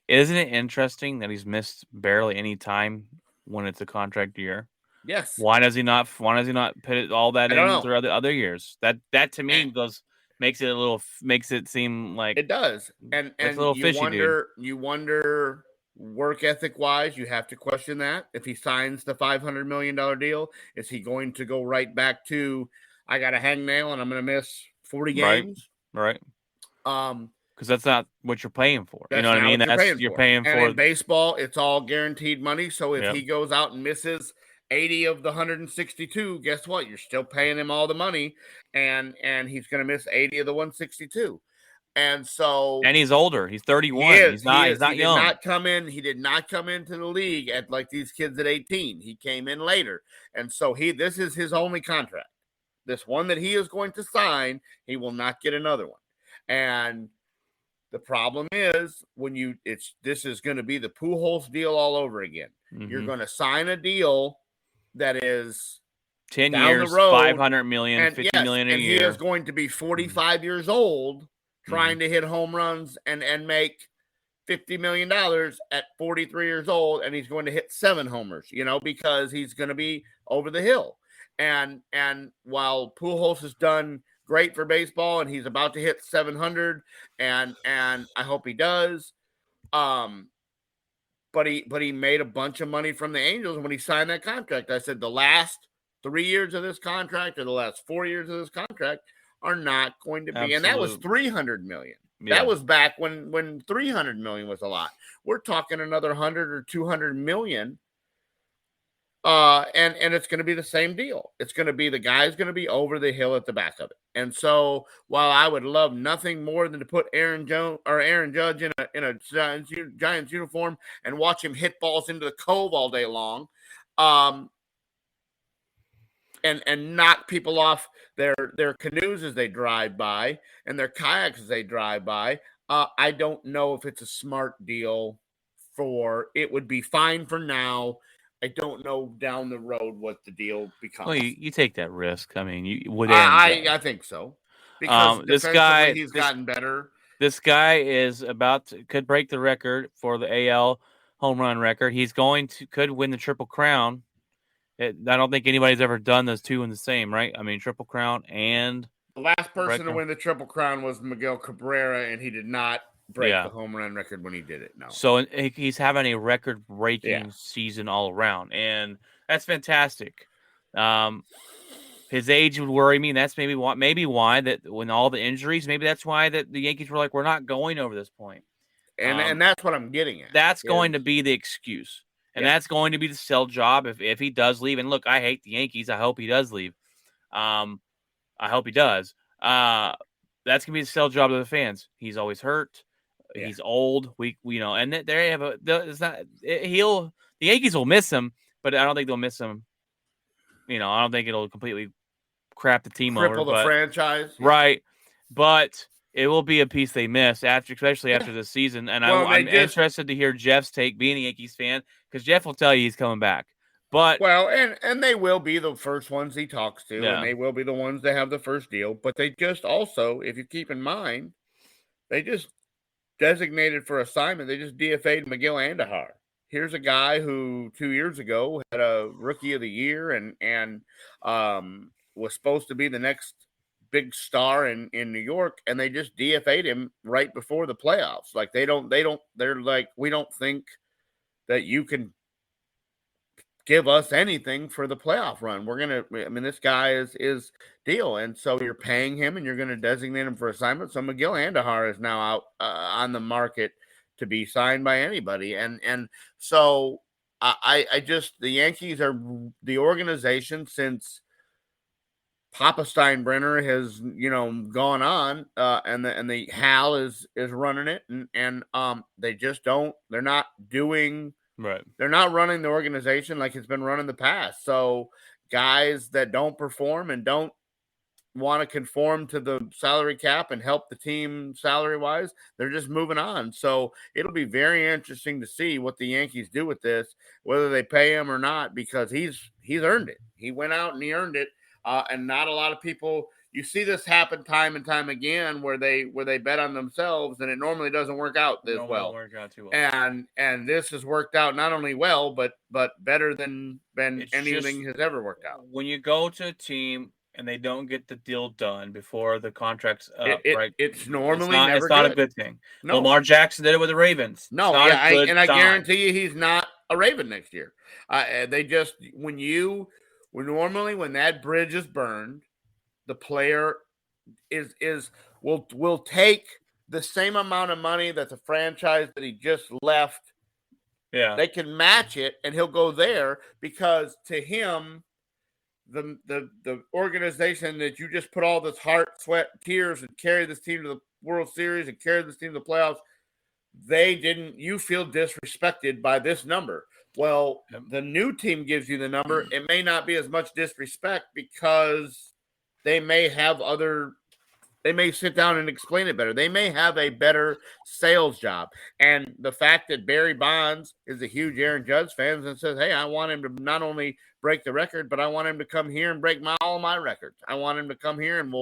Isn't it interesting that he's missed barely any time when it's a contract year? Yes. Why does he not put all that in through other years? That to me makes it seem like it does. And a little fishy, you wonder work ethic wise, you have to question that. If he signs the $500 million deal, is he going to go right back to I got a hangnail and I'm going to miss 40 games? Right. Because that's not what you're paying for. You know what I mean? You're paying for. And in baseball, it's all guaranteed money. So if he goes out and misses 80 of the 162, guess what? You're still paying him all the money, and he's going to miss 80 of the 162. And so, and he's older. He's 31. He's not young. He did not come into the league at like these kids at 18. He came in later, and so this is his only contract. This one that he is going to sign, he will not get another one. And the problem is this is going to be the Pujols deal all over again. Mm-hmm. You're going to sign a deal that is 10 years, $500 million, $50 million a year. He is going to be 45 years old trying to hit home runs and make $50 million at 43 years old, and he's going to hit 7 homers, because he's going to be over the hill. And while Pujols has done great for baseball and he's about to hit 700, and I hope he does, But he made a bunch of money from the Angels when he signed that contract. I said the last 3 years of this contract or the last 4 years of this contract are not going to be. Absolutely. And that was $300 million. Yeah. That was back when $300 million was a lot. We're talking another $100 or $200 million And it's going to be the same deal. It's going to be the guy's going to be over the hill at the back of it. And so while I would love nothing more than to put Aaron Judge in a Giants uniform and watch him hit balls into the cove all day long, and knock people off their canoes as they drive by and their kayaks as they drive by, I don't know if it's a smart deal. It would be fine for now. I don't know down the road what the deal becomes. Well, you take that risk. I mean, you would. I think so, because this guy he's gotten better. This guy could break the record for the AL home run record. He's could win the Triple Crown. I don't think anybody's ever done those two in the same, right? I mean, Triple Crown and the last person to win the Triple Crown was Miguel Cabrera, and he did not break the home run record when he did it. No. So he's having a record-breaking season all around, and that's fantastic. His age would worry me, and that's maybe why that when all the injuries, maybe that's why that the Yankees were like, we're not going over this point. And that's what I'm getting at. That's going to be the excuse. And that's going to be the sell job if he does leave. And look, I hate the Yankees. I hope he does leave. I hope he does. That's going to be the sell job of the fans. He's always hurt. Yeah. He's old. And there you have the Yankees will miss him, but I don't think they'll miss him. I don't think it'll completely crap the team over. Cripple the franchise. Right. But it will be a piece they miss especially after this season. And I'm interested to hear Jeff's take, being a Yankees fan, because Jeff will tell you he's coming back. But and they will be the first ones he talks to, and they will be the ones that have the first deal. But they just also, if you keep in mind, they just designated for assignment. They just DFA'd Miguel Andujar. Here's a guy who 2 years ago had a Rookie of the Year and was supposed to be the next big star in New York, and they just DFA'd him right before the playoffs. Like they're like, we don't think that you can give us anything for the playoff run. This guy is deal. And so you're paying him and you're going to designate him for assignment. So Miguel Andujar is now out on the market to be signed by anybody. And so I just, the Yankees are the organization since Papa Steinbrenner has, gone on, and the Hal is running it, and they just they're not doing right. They're not running the organization like it's been run in the past. So guys that don't perform and don't want to conform to the salary cap and help the team salary wise, they're just moving on. So it'll be very interesting to see what the Yankees do with this, whether they pay him or not, because he's earned it. He went out and he earned it. And not a lot of people, you see this happen time and time again where they bet on themselves, and it normally doesn't work out this well. Work out too well. And this has worked out not only well, but better than anything has ever worked out. When you go to a team and they don't get the deal done before the contract's up, right? It's normally never it's not good. a good thing. No. Lamar Jackson did it with the Ravens. No, I guarantee you he's not a Raven next year. They just when that bridge is burned, the player will take the same amount of money that the franchise that he just left. Yeah, they can match it, and he'll go there because to him, the organization that you just put all this heart, sweat, tears, and carry this team to the World Series and carry this team to the playoffs, you feel disrespected by this number. Well, the new team gives you the number. It may not be as much disrespect because they may sit down and explain it better. They may have a better sales job. And the fact that Barry Bonds is a huge Aaron Judge fan and says, hey, I want him to not only break the record, but I want him to come here and break all my records. I want him to come here and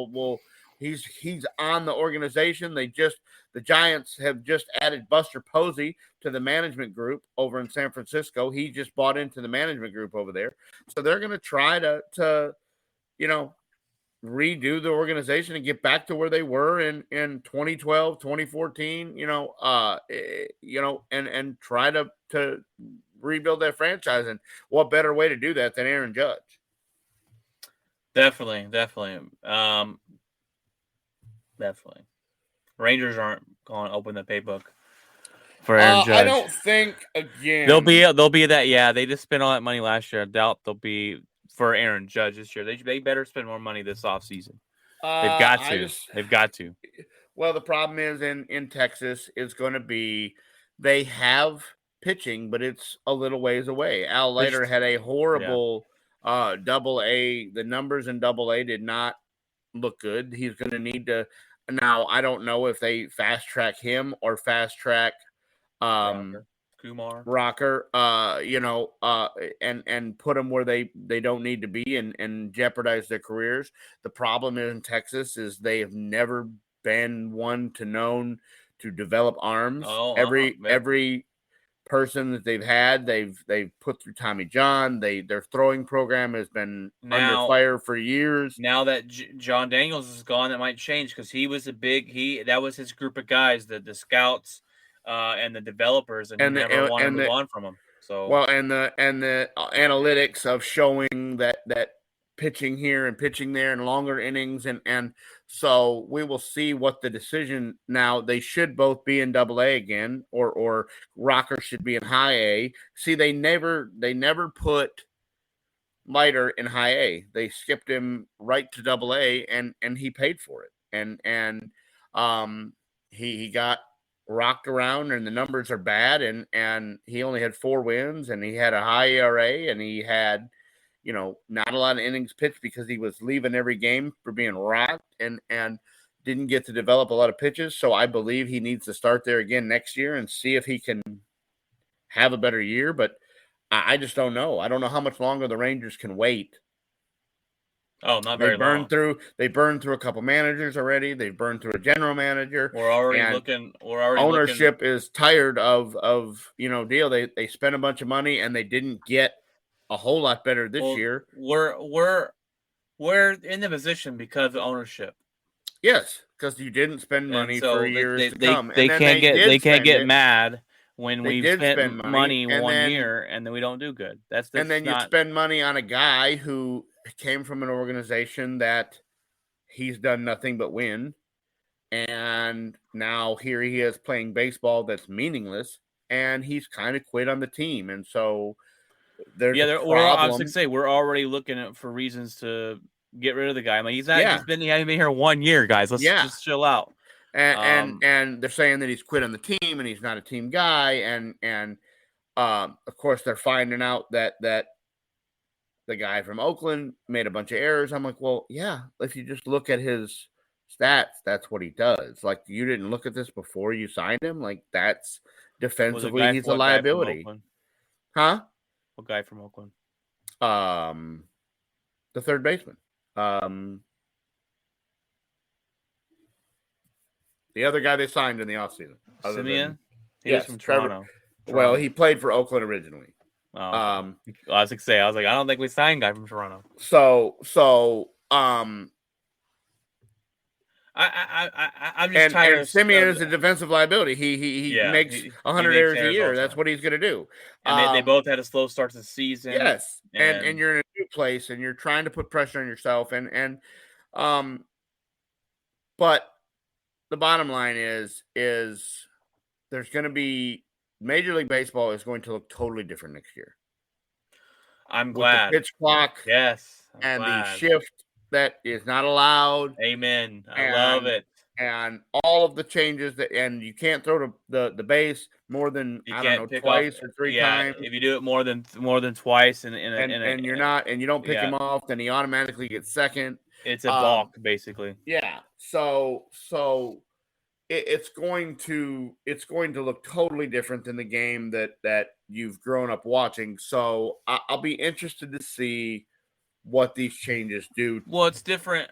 he's on the organization. The Giants have just added Buster Posey to the management group over in San Francisco. He just bought into the management group over there. So they're going to try to redo the organization and get back to where they were in 2012, 2014, and try to rebuild that franchise. And what better way to do that than Aaron Judge? Definitely. Definitely. Rangers aren't going to open the paybook for Aaron Judge. I don't think again. They'll be that. Yeah, they just spent all that money last year. I doubt they'll be for Aaron Judge this year. They better spend more money this offseason. They've got to. They've got to. Well, the problem is in Texas is going to be they have pitching, but it's a little ways away. Al Leiter had a horrible Double-A. The numbers in Double-A did not look good. He's going to need to. Now, I don't know if they fast track him or fast track Kumar Rocker, and put them where they don't need to be and jeopardize their careers. The problem in Texas is they have never been one to known to develop arms. Every person that they've had, they've put through Tommy John. Their throwing program has been under fire for years. Now that John Daniels is gone, that might change because he was that was his group of guys, the scouts and the developers, and he never wanted to move on from them. So and the analytics of showing that pitching here and pitching there and longer innings and so we will see what the decision. Now they should both be in Double-A again, or Rocker should be in High A. See, they never put Leiter in High A. They skipped him right to Double-A and he paid for it. And he got rocked around and the numbers are bad and he only had 4 wins and he had a high ERA and he had not a lot of innings pitched because he was leaving every game for being rocked and didn't get to develop a lot of pitches. So I believe he needs to start there again next year and see if he can have a better year. But I just don't know. I don't know how much longer the Rangers can wait. Oh, not very long. They burned through a couple managers already. They've burned through a general manager. Ownership is tired of deal. They spent a bunch of money and they didn't get a whole lot better this year. We're in the position because of ownership. Yes, because you didn't spend money for years to come. They can't get mad when we spent money one year and then we don't do good. You spend money on a guy who came from an organization that he's done nothing but win, and now here he is playing baseball that's meaningless, and he's kind of quit on the team, and so. I was going to say we're already looking for reasons to get rid of the guy. I mean, he hasn't been here 1 year, guys. Let's just chill out. And they're saying that he's quit on the team and he's not a team guy. And of course they're finding out that the guy from Oakland made a bunch of errors. I'm like, well, yeah, if you just look at his stats, that's what he does. Like, you didn't look at this before you signed him. Like, that's defensively, he's a liability. Huh? What guy from Oakland? The third baseman. The other guy they signed in the offseason. Simeon? He was from Toronto. Well, he played for Oakland originally. Oh, I was going to say, I don't think we signed a guy from Toronto. I'm just tired. And Simeon is a defensive liability. He makes 100 errors a year. That's what he's going to do. And they both had a slow start to the season. Yes, and you're in a new place, and you're trying to put pressure on yourself. But the bottom line is there's going to be Major League Baseball is going to look totally different next year. I'm glad. The pitch clock, yes, the shift that is not allowed. Amen. I love it. And all of the changes and you can't throw the base more than twice or 3 times. If you do it more than twice and you don't pick him off, then he automatically gets second. It's a balk, basically. Yeah. So it's going to look totally different than the game that you've grown up watching. So I'll be interested to see what these changes do. Well, it's different.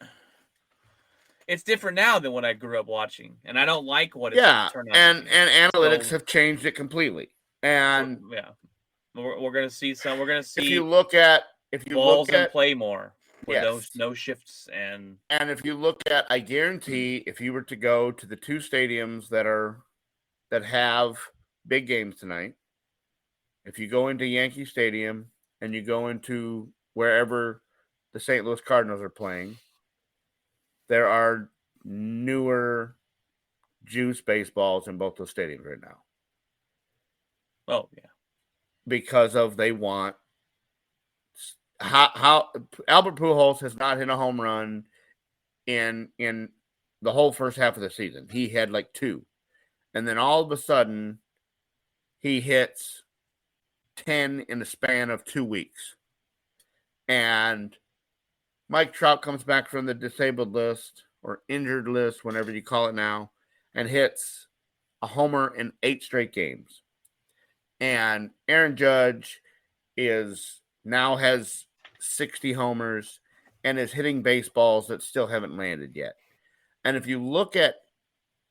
It's different now than what I grew up watching, and I don't like what it's turned out. And analytics have changed it completely. And we're going to see if you look at balls and play more with no shifts and if you look at, I guarantee if you were to go to the 2 stadiums that have big games tonight, if you go into Yankee Stadium and you go into wherever the St. Louis Cardinals are playing, there are newer juice baseballs in both those stadiums right now. Oh yeah. Because of they want how Albert Pujols has not hit a home run in the whole first half of the season. He had like 2. And then all of a sudden he hits 10 in the span of 2 weeks. And Mike Trout comes back from the disabled list or injured list, whenever you call it now, and hits a homer in 8 straight games. And Aaron Judge now has 60 homers and is hitting baseballs that still haven't landed yet. And if you look at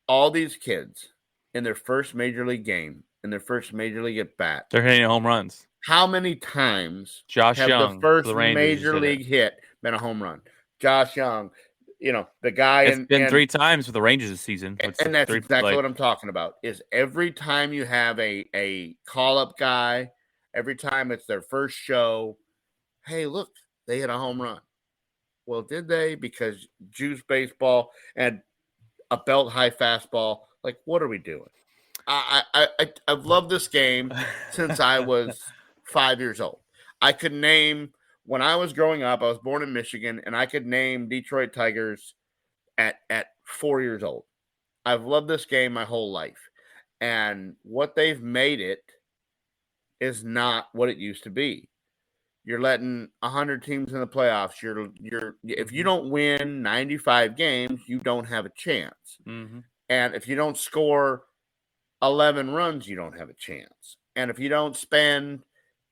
all these kids in their first major league game, in their first major league at bat, they're hitting home runs. How many times Josh have Young, the first the Rangers, major league hit been a home run? Josh Young, the guy. It's been 3 times for the Rangers this season. And that's exactly what I'm talking about. Is every time you have a call-up guy, every time it's their first show, hey, look, they hit a home run. Well, did they? Because juice baseball and a belt-high fastball. Like, what are we doing? I've loved this game since I was 5 years old. I could name, when I was growing up, I was born in Michigan, and I could name Detroit Tigers at 4 years old. I've loved this game my whole life. And what they've made it is not what it used to be. You're letting 100 teams in the playoffs. If you don't win 95 games, you don't have a chance. Mm-hmm. And if you don't score 11 runs, you don't have a chance. And if you don't spend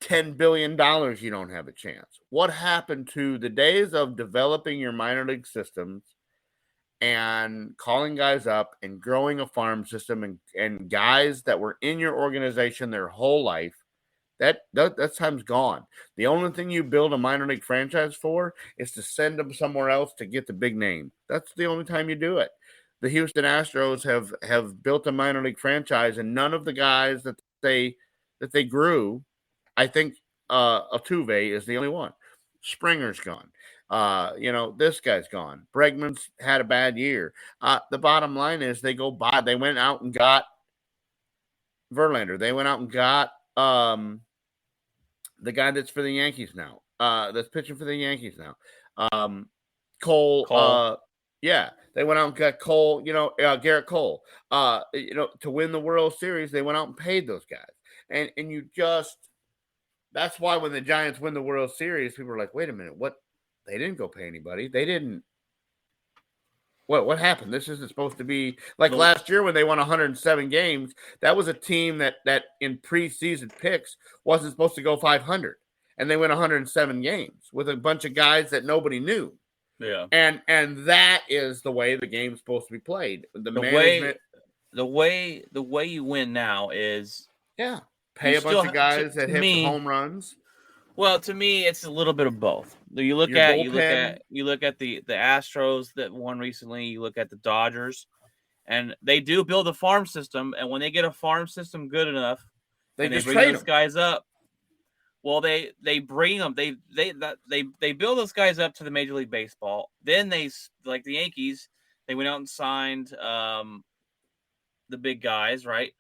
$10 billion, you don't have a chance. What happened to the days of developing your minor league systems and calling guys up and growing a farm system and guys that were in your organization their whole life? That time's gone. The only thing you build a minor league franchise for is to send them somewhere else to get the big name. That's the only time you do it. The Houston Astros have built a minor league franchise, and none of the guys that they grew, I think Altuve is the only one. Springer's gone. This guy's gone. Bregman's had a bad year. The bottom line is they went out and got Verlander. They went out and got the guy that's for the Yankees now, that's pitching for the Yankees now. Cole. Yeah, they went out and got Cole, Garrett Cole. To win the World Series, they went out and paid those guys. And that's why when the Giants win the World Series, people are like, wait a minute, what? They didn't go pay anybody. They didn't. What happened? This isn't supposed to be like last year when they won 107 games. That was a team that in preseason picks wasn't supposed to go 500, and they went 107 games with a bunch of guys that nobody knew. Yeah, and that is the way the game's supposed to be played. The way you win now is pay a bunch of guys that hit home runs. Well, to me, it's a little bit of both. You look at the Astros that won recently. You look at the Dodgers, and they do build a farm system. And when they get a farm system good enough, they bring those guys up. Well, they bring them. They build those guys up to the Major League Baseball. Then they, like the Yankees, they went out and signed the big guys, right?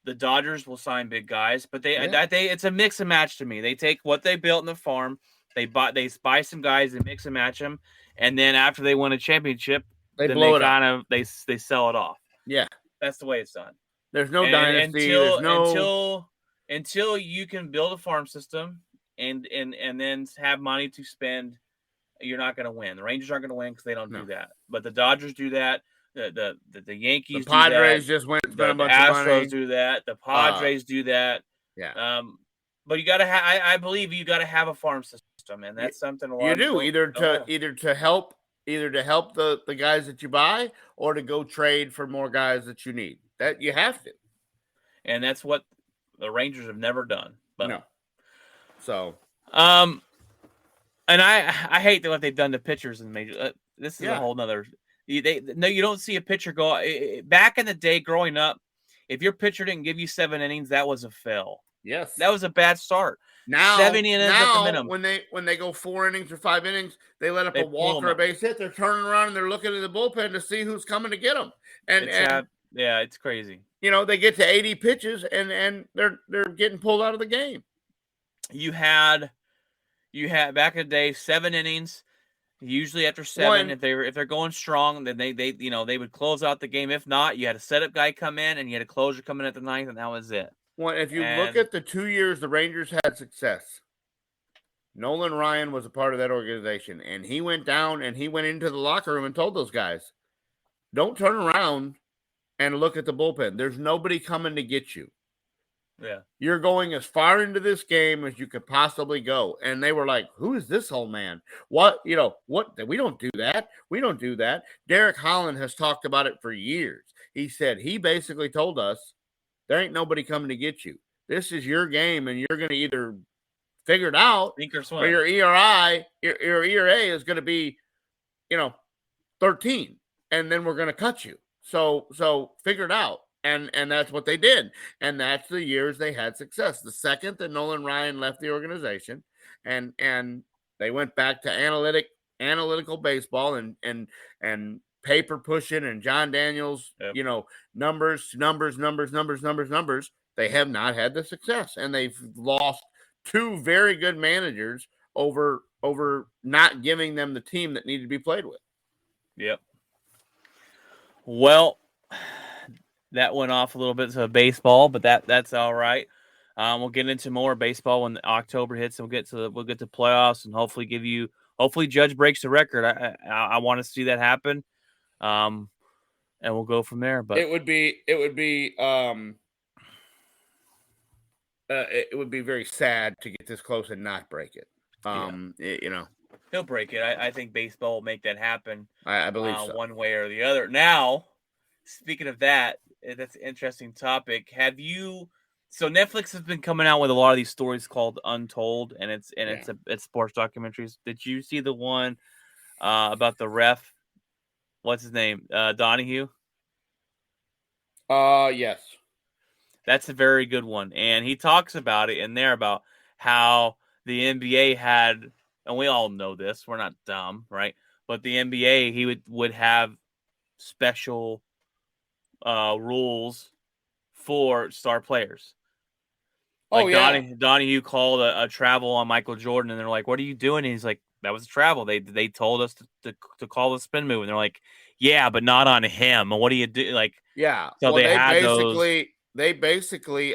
The Dodgers will sign big guys, but it's a mix and match to me. They take what they built in the farm, they buy some guys, they mix and match them, and then after they win a championship, they sell it off. Yeah, that's the way it's done. There's no dynasty. Until you can build a farm system and then have money to spend, you're not going to win. The Rangers aren't going to win because they don't do that, but the Dodgers do that. The Yankees, the Padres do that. Just went the a bunch Astros of money. Do that. The Padres do that. Yeah. But you got to have. I believe you got to have a farm system, and that's something a lot. You do either to help the guys that you buy, or to go trade for more guys that you need. That you have to. And that's what the Rangers have never done. But no. So. And I hate what they've done to pitchers in the major. This is a whole nother. You don't see a pitcher go back in the day growing up. If your pitcher didn't give you 7 innings, that was a fail. Yes, that was a bad start. Now 7 innings at the minimum. When they go 4 innings or 5 innings, they let up a walk or a base hit. They're turning around and they're looking at the bullpen to see who's coming to get them. And it's crazy. they get to 80 pitches and they're getting pulled out of the game. You had back in the day 7 innings. Usually after 7, if they're going strong, then they would close out the game. If not, you had a setup guy come in and you had a closer come in at the 9th, and that was it. Well, if you look at the 2 years the Rangers had success, Nolan Ryan was a part of that organization, and he went down and he went into the locker room and told those guys, don't turn around and look at the bullpen. There's nobody coming to get you. Yeah. You're going as far into this game as you could possibly go. And they were like, who is this old man? What? We don't do that. We don't do that. Derek Holland has talked about it for years. He said he basically told us there ain't nobody coming to get you. This is your game, and you're going to either figure it out Sink or swim. or your ERA is going to be, 13, and then we're going to cut you. So figure it out. And that's what they did. And that's the years they had success. The second that Nolan Ryan left the organization and they went back to analytical baseball and paper pushing and John Daniels, numbers, they have not had the success. And they've lost 2 very good managers over not giving them the team that needed to be played with. Yep. Well, that went off a little bit to baseball, but that's all right. We'll get into more baseball when October hits, and we'll get to playoffs, and hopefully Judge breaks the record. I want to see that happen, and we'll go from there. But it would be very sad to get this close and not break it. He'll break it. I think baseball will make that happen. I believe so. One way or the other. Now, speaking of that. That's an interesting topic. So Netflix has been coming out with a lot of these stories called Untold, and it's sports documentaries. Did you see the one about the ref? What's his name? Donahue? Yes. That's a very good one. And he talks about it in there about how the NBA had, and we all know this, we're not dumb, right? But the NBA, he would have special rules for star players. Donahue called a travel on Michael Jordan, and they're like, "What are you doing?" And he's like, "That was a travel. They told us to call the spin move." And they're like, "Yeah, but not on him." And what do you do? Like, yeah. So well, they basically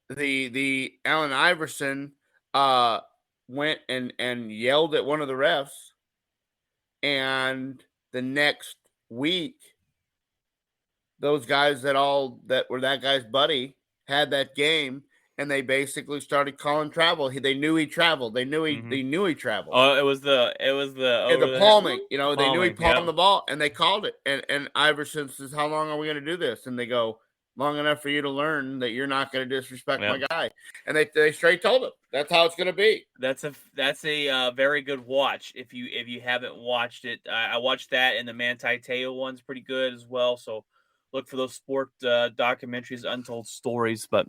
the Allen Iverson went and yelled at one of the refs, and the next week, those guys that were that guy's buddy had that game, and they basically started calling travel. They knew he traveled. They knew he traveled. Oh, it was the palming. They knew he palmed the ball, and they called it. And Iverson says, "How long are we going to do this?" And they go, "Long enough for you to learn that you're not going to disrespect my guy." And they straight told him that's how it's going to be. That's a very good watch. If you haven't watched it, I watched that, and the Manti Te'o one's pretty good as well. So look for those sport documentaries, Untold Stories. But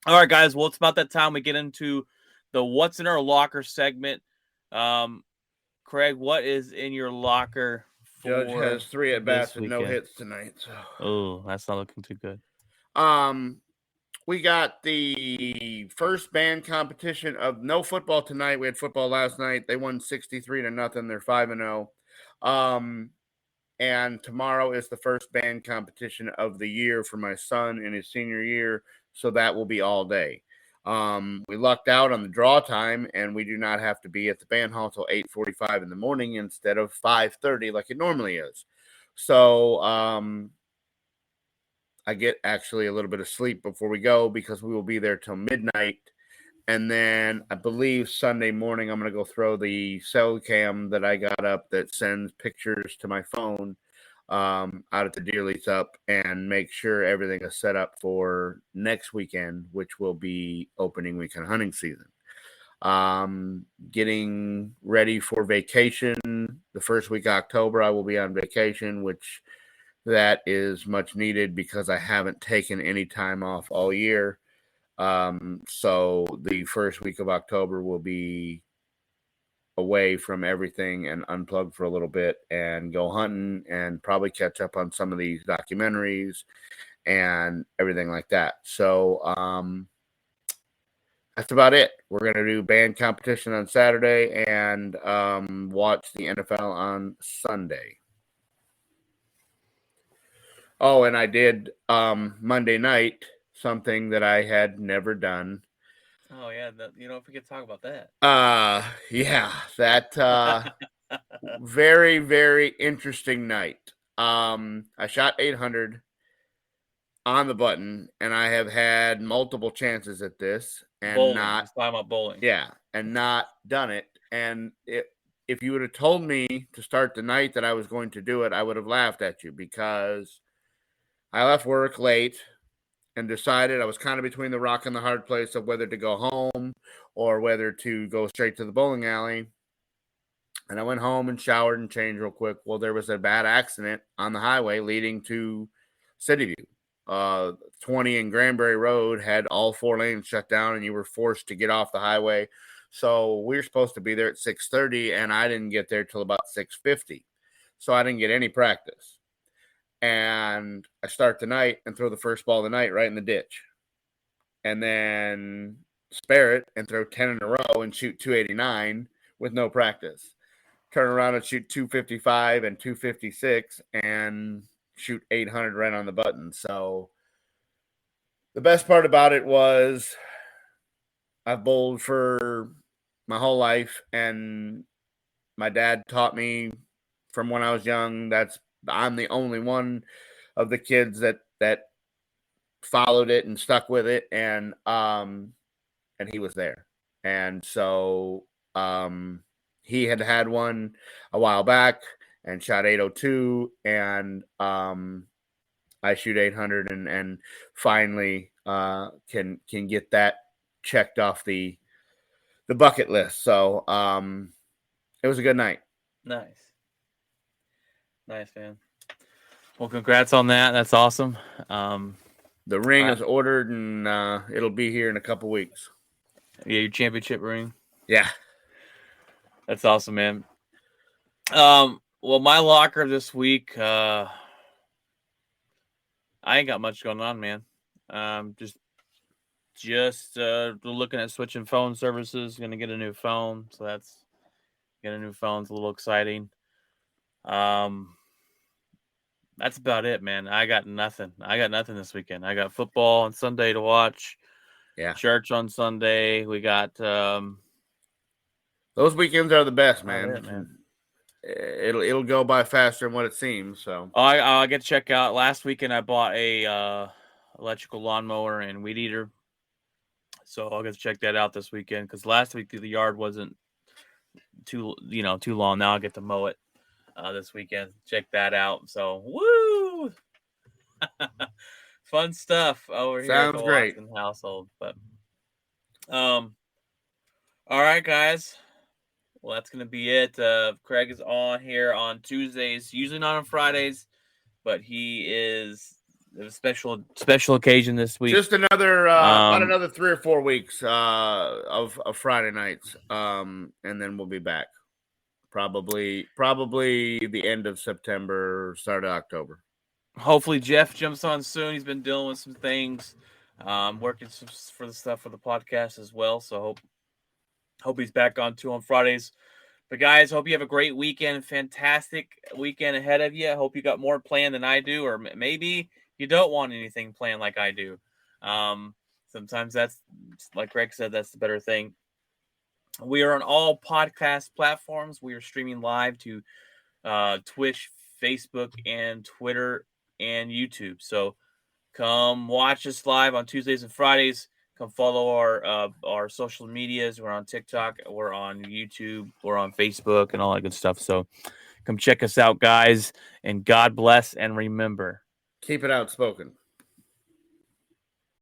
all right, guys, well, it's about that time we get into the What's in Our Locker segment. Craig, what is in your locker? Judge has 3 at bats and no hits tonight. So. Oh, that's not looking too good. We got the first band competition of no football tonight. We had football last night. They won 63-0. They're 5-0. And tomorrow is the first band competition of the year for my son in his senior year. So that will be all day. We lucked out on the draw time, and we do not have to be at the band hall till 8:45 in the morning instead of 5:30 like it normally is. So I get actually a little bit of sleep before we go because we will be there till midnight. And then I believe Sunday morning I'm going to go throw the cell cam that I got up that sends pictures to my phone out at the Deer Lease up and make sure everything is set up for next weekend, which will be opening weekend hunting season. Getting ready for vacation. The first week of October, I will be on vacation, which that is much needed because I haven't taken any time off all year. So the first week of October will be away from everything and unplug for a little bit and go hunting and probably catch up on some of these documentaries and everything like that. So that's about it. We're going to do band competition on Saturday and watch the NFL on Sunday. Oh, and I did Monday night something that I had never done. Oh, yeah. If we could talk about that. Yeah, that very, very interesting night. I shot 800 on the button, and I have had multiple chances at this and bowling. not He's talking about bowling. Yeah, and not done it. And if you would have told me to start the night that I was going to do it, I would have laughed at you because I left work late and decided I was kind of between the rock and the hard place of whether to go home or whether to go straight to the bowling alley. And I went home and showered and changed real quick. Well, there was a bad accident on the highway leading to City View. 20 and Granbury Road had all 4 lanes shut down, and you were forced to get off the highway. So we were supposed to be there at 6:30, and I didn't get there till about 6:50. So I didn't get any practice. And I start the night and throw the first ball of the night right in the ditch. And then spare it and throw 10 in a row and shoot 289 with no practice. Turn around and shoot 255 and 256 and shoot 800 right on the button. So the best part about it was I've bowled for my whole life, and my dad taught me from when I was young. I'm the only one of the kids that followed it and stuck with it, and he was there. And so he had one a while back and shot 802, and I shoot 800 and finally can get that checked off the bucket list. So it was a good night. Nice, man. Well, congrats on that. That's awesome. The ring is ordered, and it'll be here in a couple weeks. Yeah, your championship ring. Yeah. That's awesome, man. Well, my locker this week, I ain't got much going on, man. Just looking at switching phone services. Going to get a new phone, so that's get a new phone. It's a little exciting. That's about it, man. I got nothing this weekend. I got football on Sunday to watch. Yeah. Church on Sunday. We got those weekends are the best, man. It'll go by faster than what it seems. So I get to check out. Last weekend I bought a electrical lawnmower and weed eater, so I'll get to check that out this weekend because last week the yard wasn't too long. Now I get to mow it this weekend. Check that out. So woo, fun stuff over here at the great. Watson household. But all right, guys. Well, that's going to be it. Craig is on here on Tuesdays, usually not on Fridays, but he is a special occasion this week. Just another about another 3 or 4 weeks of Friday nights, and then we'll be back. Probably the end of September, start of October. Hopefully Jeff jumps on soon. He's been dealing with some things, working for the stuff for the podcast as well. So hope he's back on too on Fridays. But guys, hope you have a great weekend, fantastic weekend ahead of you. I hope you got more planned than I do, or maybe you don't want anything planned like I do. Sometimes that's, like Greg said, that's the better thing. We are on all podcast platforms. We are streaming live to Twitch, Facebook, and Twitter, and YouTube. So come watch us live on Tuesdays and Fridays. Come follow our social medias. We're on TikTok. We're on YouTube. We're on Facebook and all that good stuff. So come check us out, guys. And God bless. And remember, keep it outspoken.